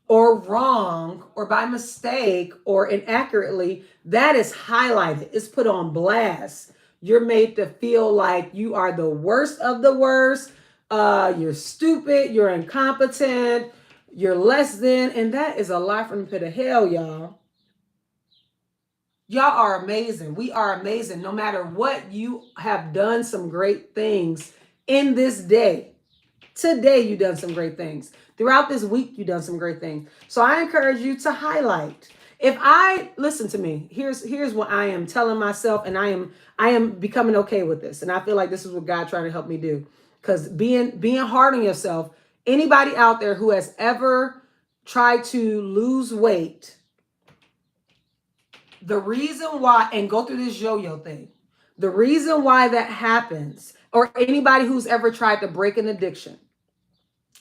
or wrong or by mistake or inaccurately, that is highlighted. It's put on blast. You're made to feel like you are the worst of the worst. You're stupid. You're incompetent. You're less than. And that is a lie from the pit of hell, y'all. Y'all are amazing. We are amazing. No matter what, you have done some great things in this day. Today, you've done some great things. Throughout this week, you've done some great things. So I encourage you to highlight. Listen to me, here's what I am telling myself, and I am becoming okay with this. And I feel like this is what God trying to help me do. Because being hard on yourself, anybody out there who has ever tried to lose weight, the reason why, and go through this yo-yo thing, the reason why that happens, or anybody who's ever tried to break an addiction,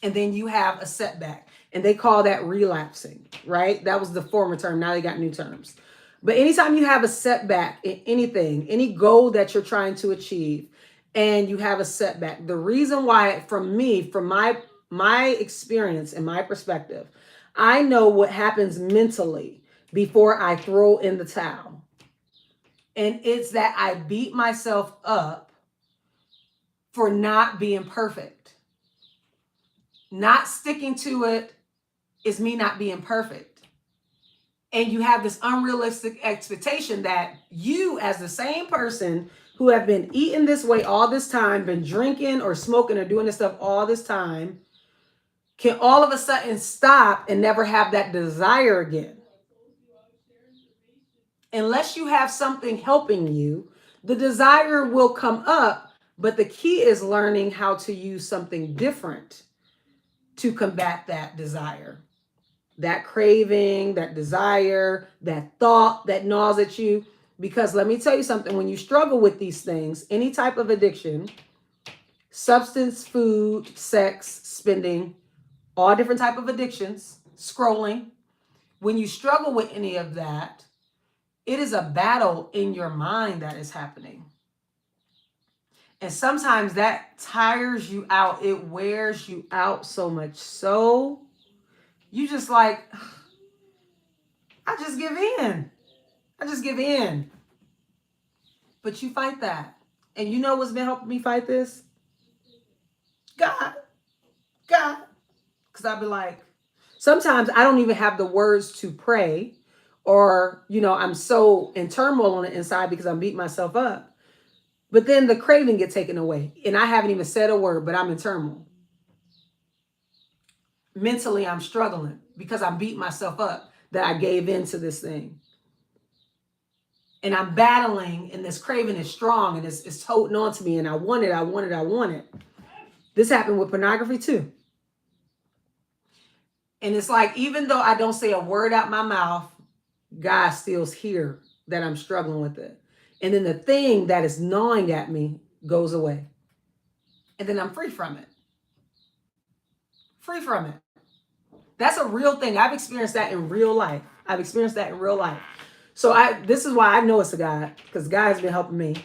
and then you have a setback, and they call that relapsing, right? That was the former term. Now they got new terms. But anytime you have a setback in anything, any goal that you're trying to achieve, and you have a setback, the reason why, from my experience and my perspective, I know what happens mentally before I throw in the towel. And it's that I beat myself up for not being perfect. Not sticking to it is me not being perfect. And you have this unrealistic expectation that you, as the same person who have been eating this way all this time, been drinking or smoking or doing this stuff all this time, can all of a sudden stop and never have that desire again. Unless you have something helping you, the desire will come up, but the key is learning how to use something different to combat that desire, that craving, that desire, that thought that gnaws at you. Because let me tell you something, when you struggle with these things, any type of addiction, substance, food, sex, spending, all different type of addictions, scrolling, when you struggle with any of that, it is a battle in your mind that is happening. And sometimes that tires you out. It wears you out so much so you just like, I just give in. I just give in. But you fight that. And you know what's been helping me fight this? God. Because I'll be like, sometimes I don't even have the words to pray, or, I'm so in turmoil on the inside because I'm beating myself up. But then the craving gets taken away. And I haven't even said a word, but I'm in turmoil. Mentally, I'm struggling because I'm beating myself up that I gave in to this thing. And I'm battling, and this craving is strong, and it's holding on to me, and I want it. This happened with pornography too. And it's like, even though I don't say a word out my mouth, God still's here that I'm struggling with it. And then the thing that is gnawing at me goes away. And then I'm free from it. That's a real thing. I've experienced that in real life. So this is why I know it's a God, because God has been helping me.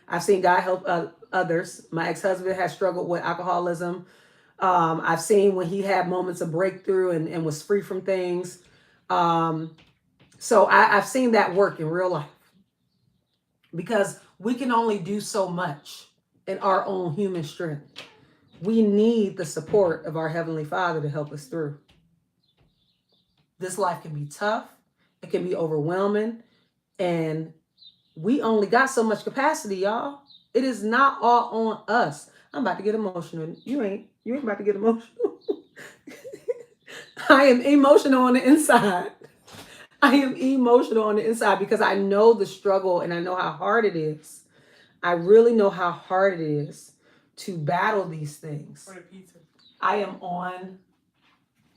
I've seen God help others. My ex-husband has struggled with alcoholism. I've seen when he had moments of breakthrough and was free from things. So I've seen that work in real life. because we can only do so much in our own human strength. We need the support of our Heavenly Father to help us through. This life can be tough, it can be overwhelming, and we only got so much capacity, y'all. It is not all on us. I'm about to get emotional. You ain't about to get emotional. I am emotional on the inside. I am emotional on the inside because I know the struggle and I know how hard it is. I really know how hard it is to battle these things. I am on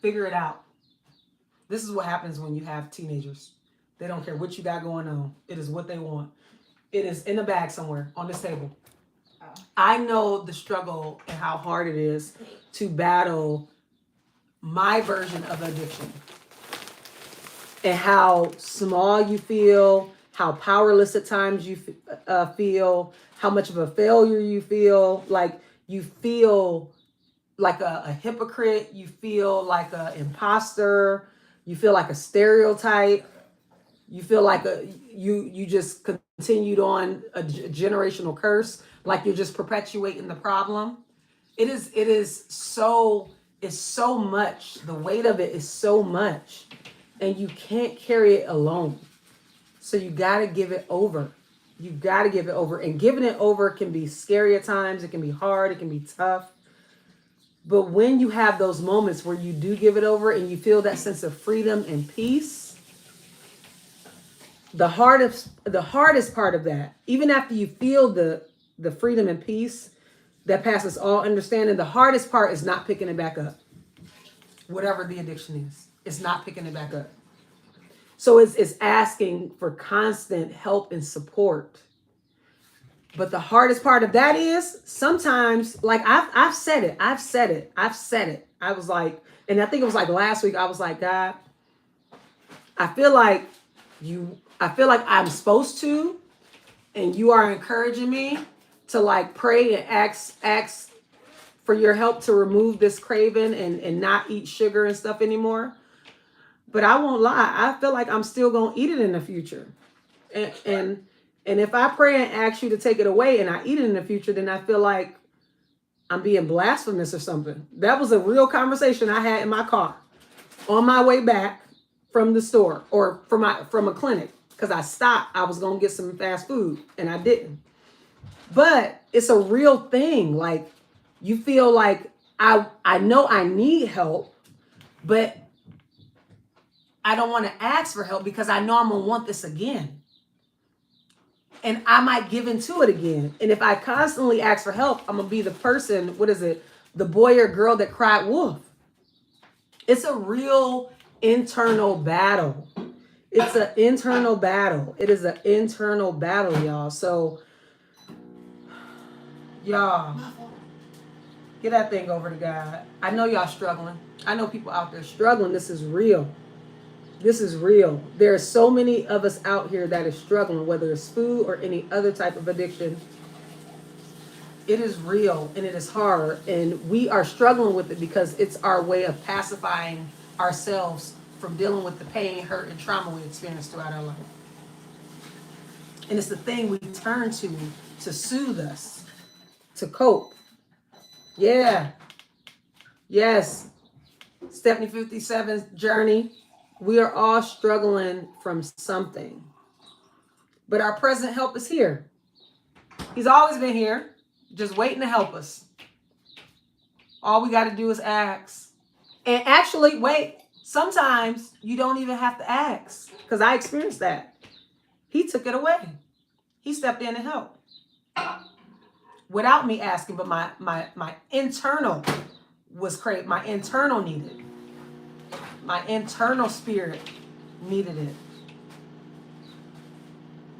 figure it out. This is what happens when you have teenagers. They don't care what you got going on. It is what they want. It is in a bag somewhere on this table. I know the struggle and how hard it is to battle my version of addiction. And how small you feel, how powerless at times you feel, how much of a failure you feel. Like you feel like a hypocrite. You feel like an imposter. You feel like a stereotype. You feel like you just continued on a generational curse. Like you're just perpetuating the problem. It's so much. The weight of it is so much. And you can't carry it alone. So you got to give it over. You got to give it over. And giving it over can be scary at times. It can be hard. It can be tough. But when you have those moments where you do give it over and you feel that sense of freedom and peace, the hardest part of that, even after you feel the freedom and peace that passes all understanding, the hardest part is not picking it back up. Whatever the addiction is. It's not picking it back up. So it's asking for constant help and support. But the hardest part of that is sometimes, like I've said it. I was like, and I think it was like last week, I was like, God, I feel like I'm supposed to, and you are encouraging me to like pray and ask for your help to remove this craving and not eat sugar and stuff anymore. But I won't lie. I feel like I'm still going to eat it in the future. And if I pray and ask you to take it away and I eat it in the future, then I feel like I'm being blasphemous or something. That was a real conversation I had in my car on my way back from the store or from a clinic, because I stopped. I was going to get some fast food and I didn't. But it's a real thing. Like you feel like I know I need help, but I don't want to ask for help because I know I'm going to want this again. And I might give into it again. And if I constantly ask for help, I'm going to be the person, the boy or girl that cried wolf. It's a real internal battle. It's an internal battle. It is an internal battle, y'all. So, y'all, get that thing over to God. I know y'all struggling. I know people out there struggling. This is real. This is real. There are so many of us out here that is struggling, whether it's food or any other type of addiction. It is real and it is hard. And we are struggling with it because it's our way of pacifying ourselves from dealing with the pain, hurt, and trauma we experience throughout our life. And it's the thing we turn to soothe us, to cope. Yeah. Yes. Stephanie 57's journey. We are all struggling from something. But our present help is here. He's always been here, just waiting to help us. All we got to do is ask. And actually, wait, sometimes you don't even have to ask, because I experienced that. He took it away. He stepped in and helped. Without me asking, but my internal was craved. My internal needed. My internal spirit needed it.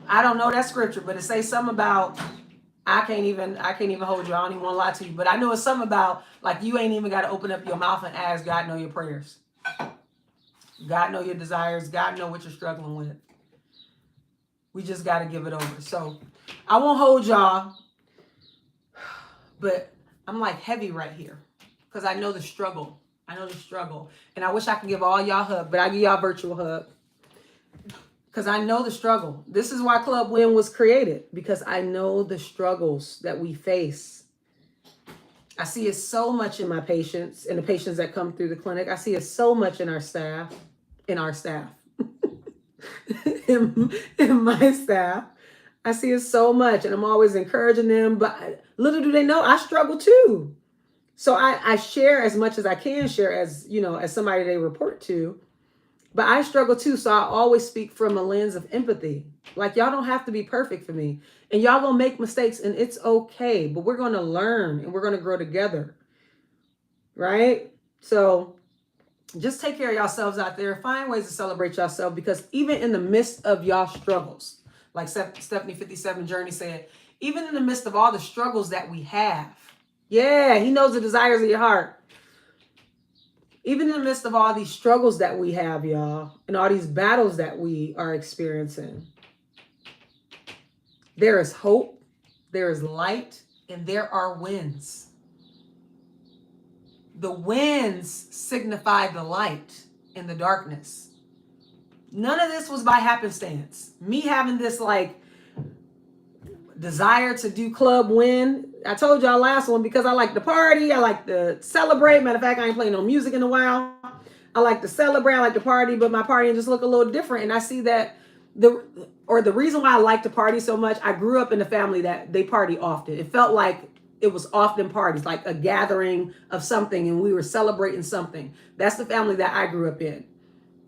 I don't know that scripture, but it says something about I can't even hold you. I don't even want to lie to you. But I know it's something about like you ain't even got to open up your mouth and ask God know your prayers. God know your desires. God know what you're struggling with. We just got to give it over. So I won't hold y'all, but I'm like heavy right here because I know the struggle. And I wish I could give all y'all a hug, but I give y'all a virtual hug. because I know the struggle. This is why Club Win was created, because I know the struggles that we face. I see it so much in my patients and the patients that come through the clinic. I see it so much in our staff, in our staff, in my staff. I see it so much, and I'm always encouraging them. But little do they know, I struggle too. So I share as much as I can share, as you know, as somebody they report to. But I struggle too. So I always speak from a lens of empathy. Like, y'all don't have to be perfect for me. And y'all gonna make mistakes, and it's okay. But we're gonna learn and we're gonna grow together. Right? So just take care of yourselves out there. Find ways to celebrate yourself, because even in the midst of y'all struggles, like Stephanie 57 Journey said, even in the midst of all the struggles that we have, yeah, he knows the desires of your heart. Even in the midst of all these struggles that we have, y'all, and all these battles that we are experiencing, there is hope, there is light, and there are wins. The winds signify the light in the darkness. None of this was by happenstance. Me having this like desire to do Club Win. I told y'all last one, because I like to party. I like to celebrate. Matter of fact, I ain't playing no music in a while. I like to celebrate. I like to party, but my partying just look a little different. And I see that the reason why I like to party so much, I grew up in a family that they party often. It felt like it was often parties, like a gathering of something, and we were celebrating something. That's the family that I grew up in.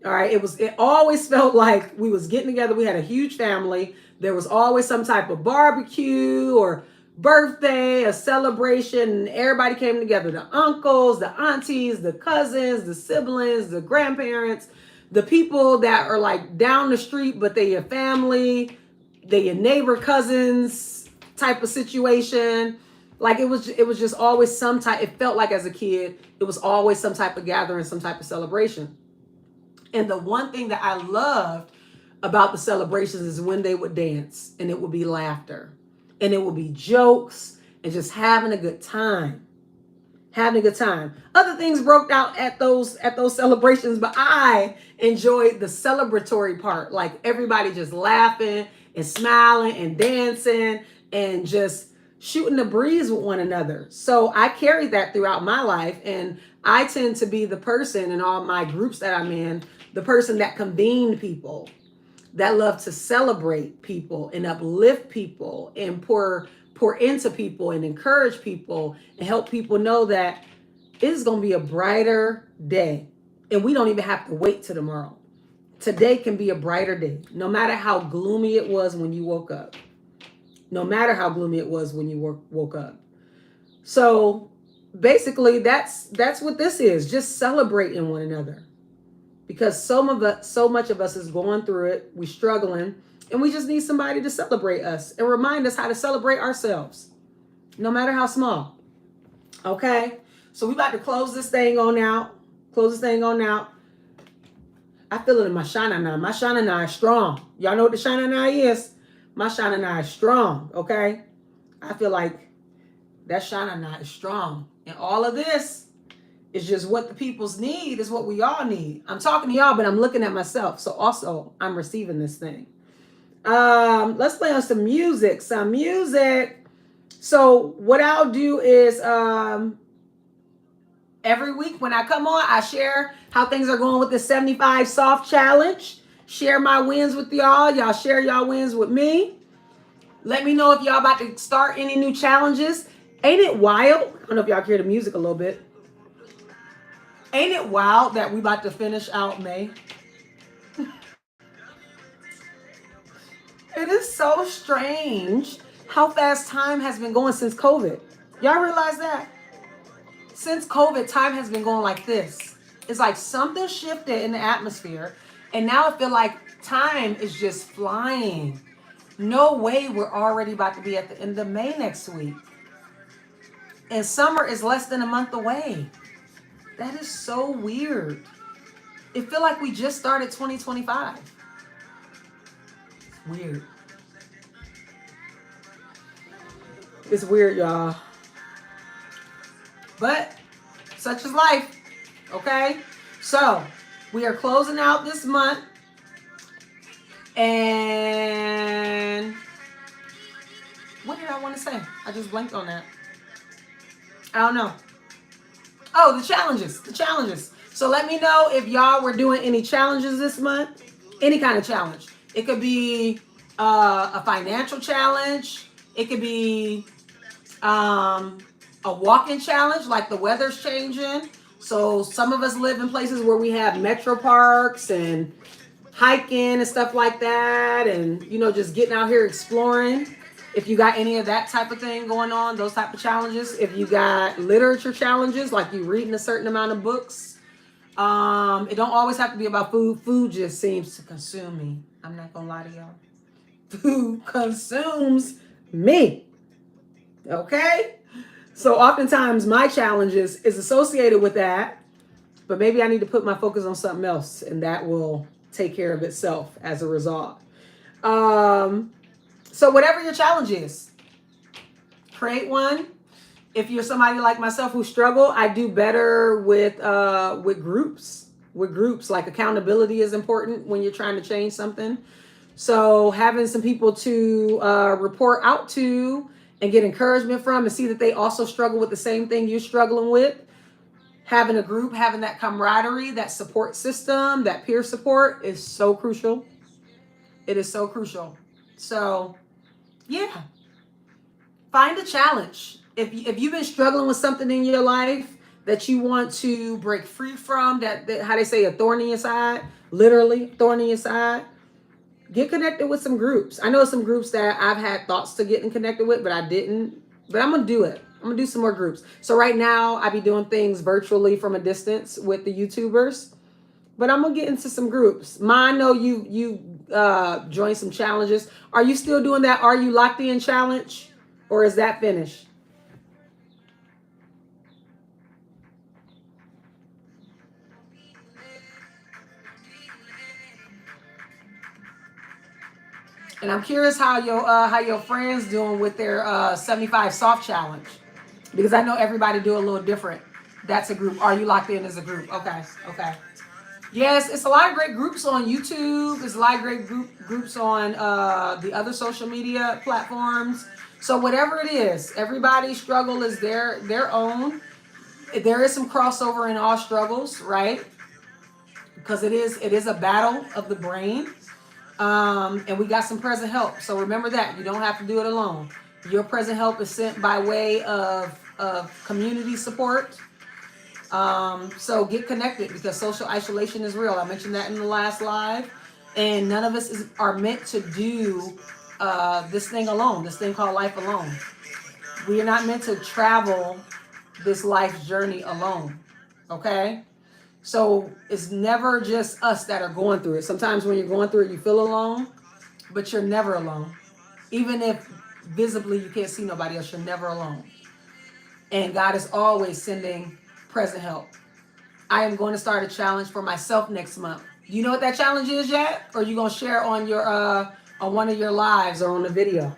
All right. It always felt like we was getting together. We had a huge family. There was always some type of barbecue or birthday, a celebration, and everybody came together. The uncles, the aunties, the cousins, the siblings, the grandparents, the people that are like down the street, but they your family, they your neighbor cousins type of situation. Like it was just always some type. It felt like as a kid, it was always some type of gathering, some type of celebration. And the one thing that I loved about the celebrations is when they would dance, and it would be laughter, and it would be jokes, and just having a good time. Having a good time. Other things broke out at those celebrations, but I enjoyed the celebratory part. Like everybody just laughing and smiling and dancing and just shooting the breeze with one another. So I carried that throughout my life, and I tend to be the person in all my groups that I'm in, the person that convened people, that love to celebrate people and uplift people and pour into people and encourage people and help people know that it is going to be a brighter day. And we don't even have to wait till tomorrow. Today can be a brighter day, no matter how gloomy it was when you woke up. No matter how gloomy it was when you woke up. So basically, that's what this is. Just celebrating one another. Because so much of us is going through it. We're struggling. And we just need somebody to celebrate us and remind us how to celebrate ourselves. No matter how small. Okay? So we about to close this thing on out. I feel it in my Shanana. My Shanana is strong. Y'all know what the Shanana is? My Shanana is strong. Okay? I feel like that Shanana is strong. And all of this, it's just what the people's need is what we all need. I'm talking to y'all, but I'm looking at myself. So also, I'm receiving this thing. Let's play on some music. So what I'll do is every week when I come on, I share how things are going with the 75 Soft Challenge. Share my wins with y'all. Y'all share y'all wins with me. Let me know if y'all about to start any new challenges. Ain't it wild? I don't know if y'all hear the music a little bit. Ain't it wild that we about to finish out May? It is so strange how fast time has been going since COVID. Y'all realize that? Since COVID, time has been going like this. It's like something shifted in the atmosphere, and now I feel like time is just flying. No way we're already about to be at the end of May next week. And summer is less than a month away. That is so weird. It feels like we just started 2025. Weird. It's weird, y'all. But such is life. Okay? So we are closing out this month. And what did I want to say? I just blanked on that. I don't know. Oh, the challenges. The challenges. So let me know if y'all were doing any challenges this month. Any kind of challenge. It could be a financial challenge. It could be a walking challenge, like the weather's changing. So some of us live in places where we have metro parks and hiking and stuff like that, and just getting out here exploring. If you got any of that type of thing going on, those type of challenges. If you got literature challenges, like you reading a certain amount of books, it don't always have to be about food. Food just seems to consume me. I'm not gonna lie to y'all. Food consumes me. Okay? So oftentimes my challenges is associated with that, but maybe I need to put my focus on something else, and that will take care of itself as a result. So whatever your challenge is, create one. If you're somebody like myself who struggle, I do better with groups. With groups, like accountability is important when you're trying to change something. So having some people to report out to and get encouragement from, and see that they also struggle with the same thing you're struggling with. Having a group, having that camaraderie, that support system, that peer support is so crucial. It is so crucial. So, yeah. Find a challenge. If you've been struggling with something in your life that you want to break free from, that how they say, a thorn in your side, literally thorn in your side, get connected with some groups. I know some groups that I've had thoughts to getting connected with, but I didn't. But I'm going to do it. I'm going to do some more groups. So right now I be doing things virtually from a distance with the YouTubers, but I'm going to get into some groups. Ma, I know you joined some challenges. Are you still doing that? Are you locked in challenge, or is that finished? And I'm curious how your friends doing with their 75 soft challenge, because I know everybody do a little different. That's a group. Are you locked in as a group? Okay, okay. Yes, it's a lot of great groups on YouTube. There's a lot of great groups on the other social media platforms. So whatever it is, everybody's struggle is their own. There is some crossover in all struggles, right? Because it is a battle of the brain. And we got some present help. So remember that you don't have to do it alone. Your present help is sent by way of community support. So get connected, because social isolation is real. I mentioned that in the last live, and none of us are meant to do this thing alone. This thing called life alone. We are not meant to travel this life journey alone. Okay. So it's never just us that are going through it. Sometimes when you're going through it, you feel alone, but you're never alone. Even if visibly you can't see nobody else, you're never alone. And God is always sending present help. I am going to start a challenge for myself next month. Do you know what that challenge is yet? Or are you going to share on your on one of your lives or on the video?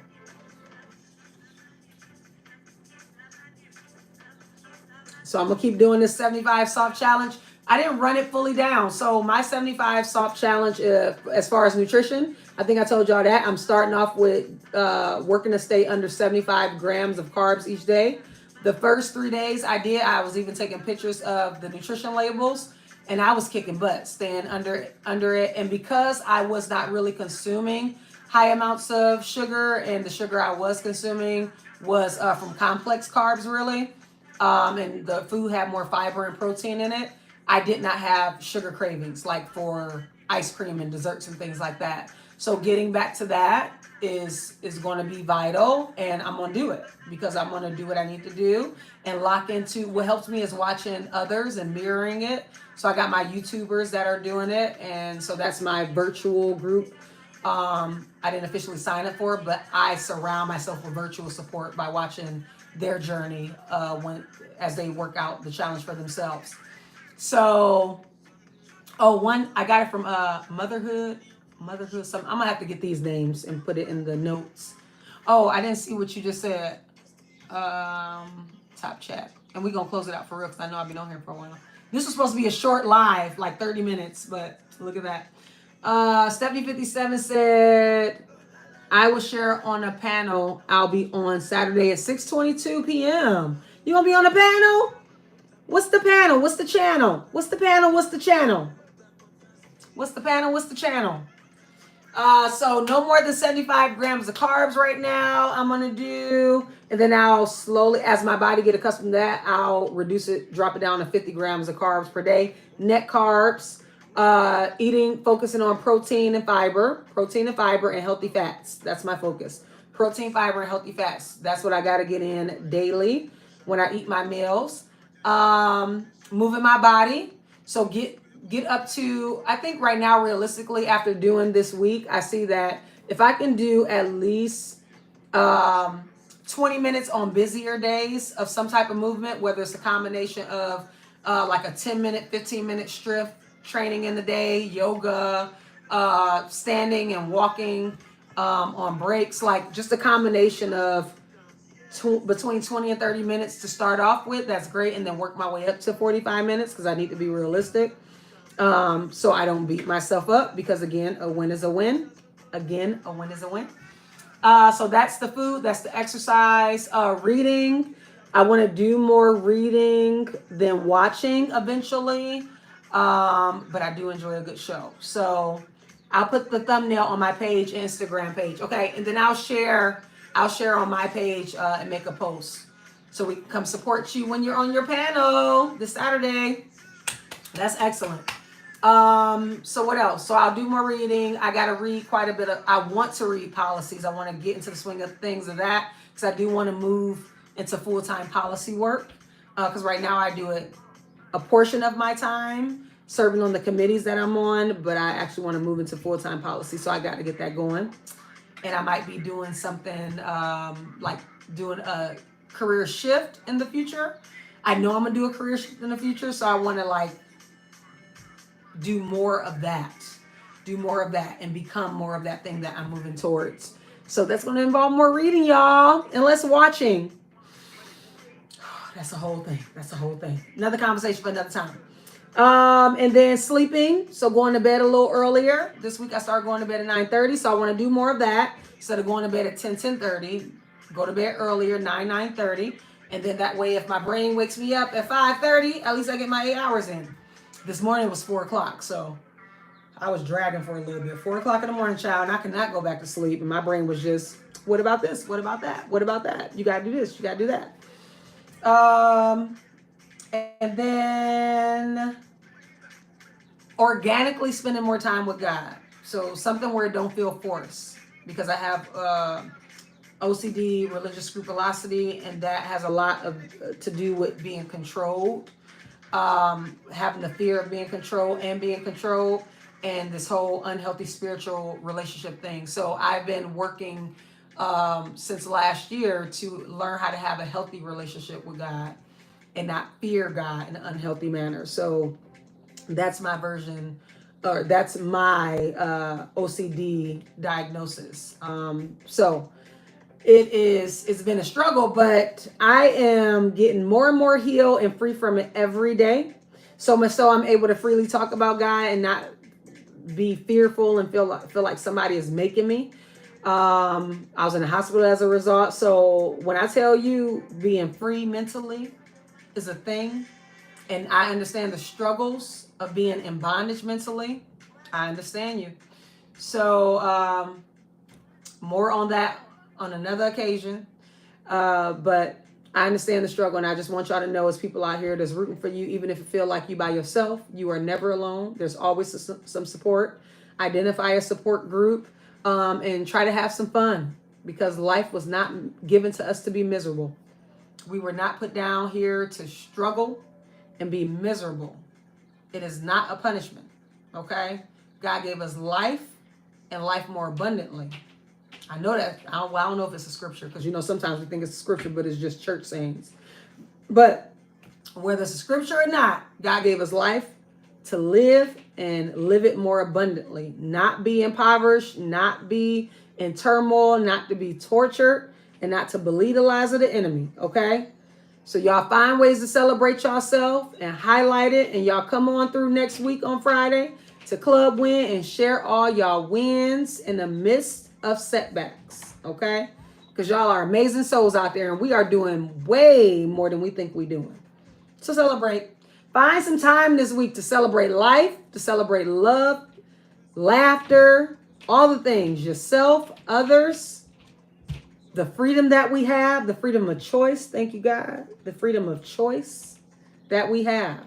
So I'm going to keep doing this 75 soft challenge. I didn't run it fully down. So my 75 soft challenge, as far as nutrition, I think I told y'all that. I'm starting off with working to stay under 75 grams of carbs each day. The first 3 days I was even taking pictures of the nutrition labels, and I was kicking butt, staying under it. And because I was not really consuming high amounts of sugar, and the sugar I was consuming was from complex carbs, really, and the food had more fiber and protein in it, I did not have sugar cravings like for ice cream and desserts and things like that. So getting back to that is going to be vital, and I'm going to do it because I'm going to do what I need to do and lock into what helps me is watching others and mirroring it. So I got my YouTubers that are doing it, and so that's my virtual group. I didn't officially sign up for it, but I surround myself with virtual support by watching their journey as they work out the challenge for themselves. So, I got it from motherhood something. I'm gonna have to get these names and put it in the notes. Oh, I didn't see what you just said. Top chat, and we're gonna close it out for real because I know I've been on here for a while. This was supposed to be a short live, like 30 minutes, but look at that. Stephanie57 said, I will share on a panel. I'll be on Saturday at 6:22 p.m. You gonna be on a panel? What's the panel? What's the channel? What's the panel? What's the channel? What's the panel? What's the channel? So no more than 75 grams of carbs right now I'm going to do. And then I'll slowly, as my body get accustomed to that, I'll reduce it, drop it down to 50 grams of carbs per day. Net carbs, focusing on protein and fiber and healthy fats. That's my focus. Protein, fiber, and healthy fats. That's what I got to get in daily when I eat my meals. Moving my body. So get up to, I think right now, realistically, after doing this week, I see that if I can do at least 20 minutes on busier days of some type of movement, whether it's a combination of like a 10-minute, 15-minute strength training in the day, yoga, standing and walking on breaks, like just a combination of between 20 and 30 minutes to start off with, that's great, and then work my way up to 45 minutes because I need to be realistic. So I don't beat myself up because, again, a win is a win. Again, a win is a win. So that's the food. That's the exercise. Reading. I want to do more reading than watching eventually. But I do enjoy a good show. So I'll put the thumbnail on my page, Instagram page. Okay. And then I'll share on my page and make a post so we can come support you when you're on your panel this Saturday. That's excellent. So what else? So I'll do more reading. I got to read quite a bit I want to read policies. I want to get into the swing of things of that because I do want to move into full-time policy work. Because right now I do a portion of my time serving on the committees that I'm on, but I actually want to move into full-time policy. So I got to get that going. And I might be doing something like doing a career shift in the future. I know I'm going to do a career shift in the future. So I want to do more of that and become more of that thing that I'm moving towards. So that's going to involve more reading, y'all, and less watching. That's a whole thing. Another conversation for another time. And then sleeping. So going to bed a little earlier. This week I started going to bed at 9:30. So I want to do more of that. Instead of going to bed at 10:30, go to bed earlier, 9:30. And then that way, if my brain wakes me up at 5:30, at least I get my 8 hours in. This morning was 4 o'clock, so I was dragging for a little bit. 4 o'clock in the morning, child, and I could not go back to sleep. And my brain was just, what about this? What about that? What about that? You got to do this. You got to do that. And then organically spending more time with God. So something where it don't feel forced, because I have OCD, religious scrupulosity, and that has a lot to do with being controlled. Having the fear of being controlled, and this whole unhealthy spiritual relationship thing. So I've been working since last year to learn how to have a healthy relationship with God and not fear God in an unhealthy manner. So that's my version, or that's my OCD diagnosis. So it's been a struggle, but I am getting more and more healed and free from it every day. So much so I'm able to freely talk about God and not be fearful and feel like somebody is making me. I was in the hospital as a result. So when I tell you being free mentally is a thing, and I understand the struggles of being in bondage mentally, I understand you. So more on that on another occasion, but I understand the struggle, and I just want y'all to know, as people out here that's rooting for you, even if you feel like you by yourself, you are never alone. There's always some support. Identify a support group, and try to have some fun, because life was not given to us to be miserable. We were not put down here to struggle and be miserable. It is not a punishment, okay? God gave us life and life more abundantly. I know that. I don't know if it's a scripture, because sometimes we think it's a scripture, but it's just church sayings. But whether it's a scripture or not, God gave us life to live and live it more abundantly. Not be impoverished, not be in turmoil, not to be tortured, and not to believe the lies of the enemy, okay? So y'all find ways to celebrate yourself and highlight it, and y'all come on through next week on Friday to Club Win and share all y'all wins in the midst of setbacks, okay? Because y'all are amazing souls out there, and we are doing way more than we think we're doing. So celebrate. Find some time this week to celebrate life, to celebrate love, laughter, all the things, yourself, others, the freedom that we have, the freedom of choice. Thank you, God. The freedom of choice that we have.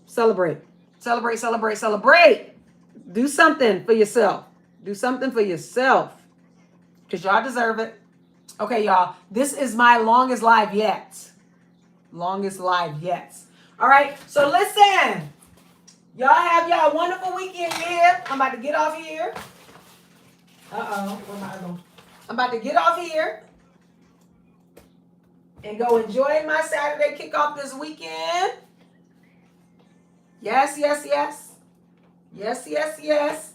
Celebrate. Celebrate, celebrate, celebrate. Do something for yourself. Do something for yourself. Because y'all deserve it. Okay, y'all. This is my longest live yet. Longest live yet. All right. So listen. Y'all have y'all wonderful weekend here. I'm about to get off here. Where am I going? I'm about to get off here. And go enjoy my Saturday kickoff this weekend. Yes, yes, yes. Yes, yes, yes.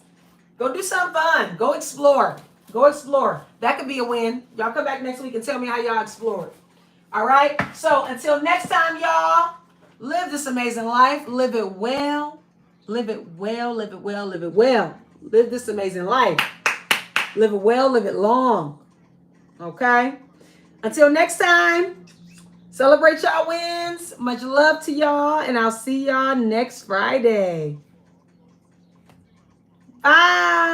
Go do something fun. Go explore. Go explore. That could be a win. Y'all come back next week and tell me how y'all explored. All right? So until next time, y'all, live this amazing life. Live it well. Live it well. Live it well. Live it well. Live this amazing life. Live it well. Live it long. Okay? Until next time. Celebrate y'all wins. Much love to y'all. And I'll see y'all next Friday. Bye.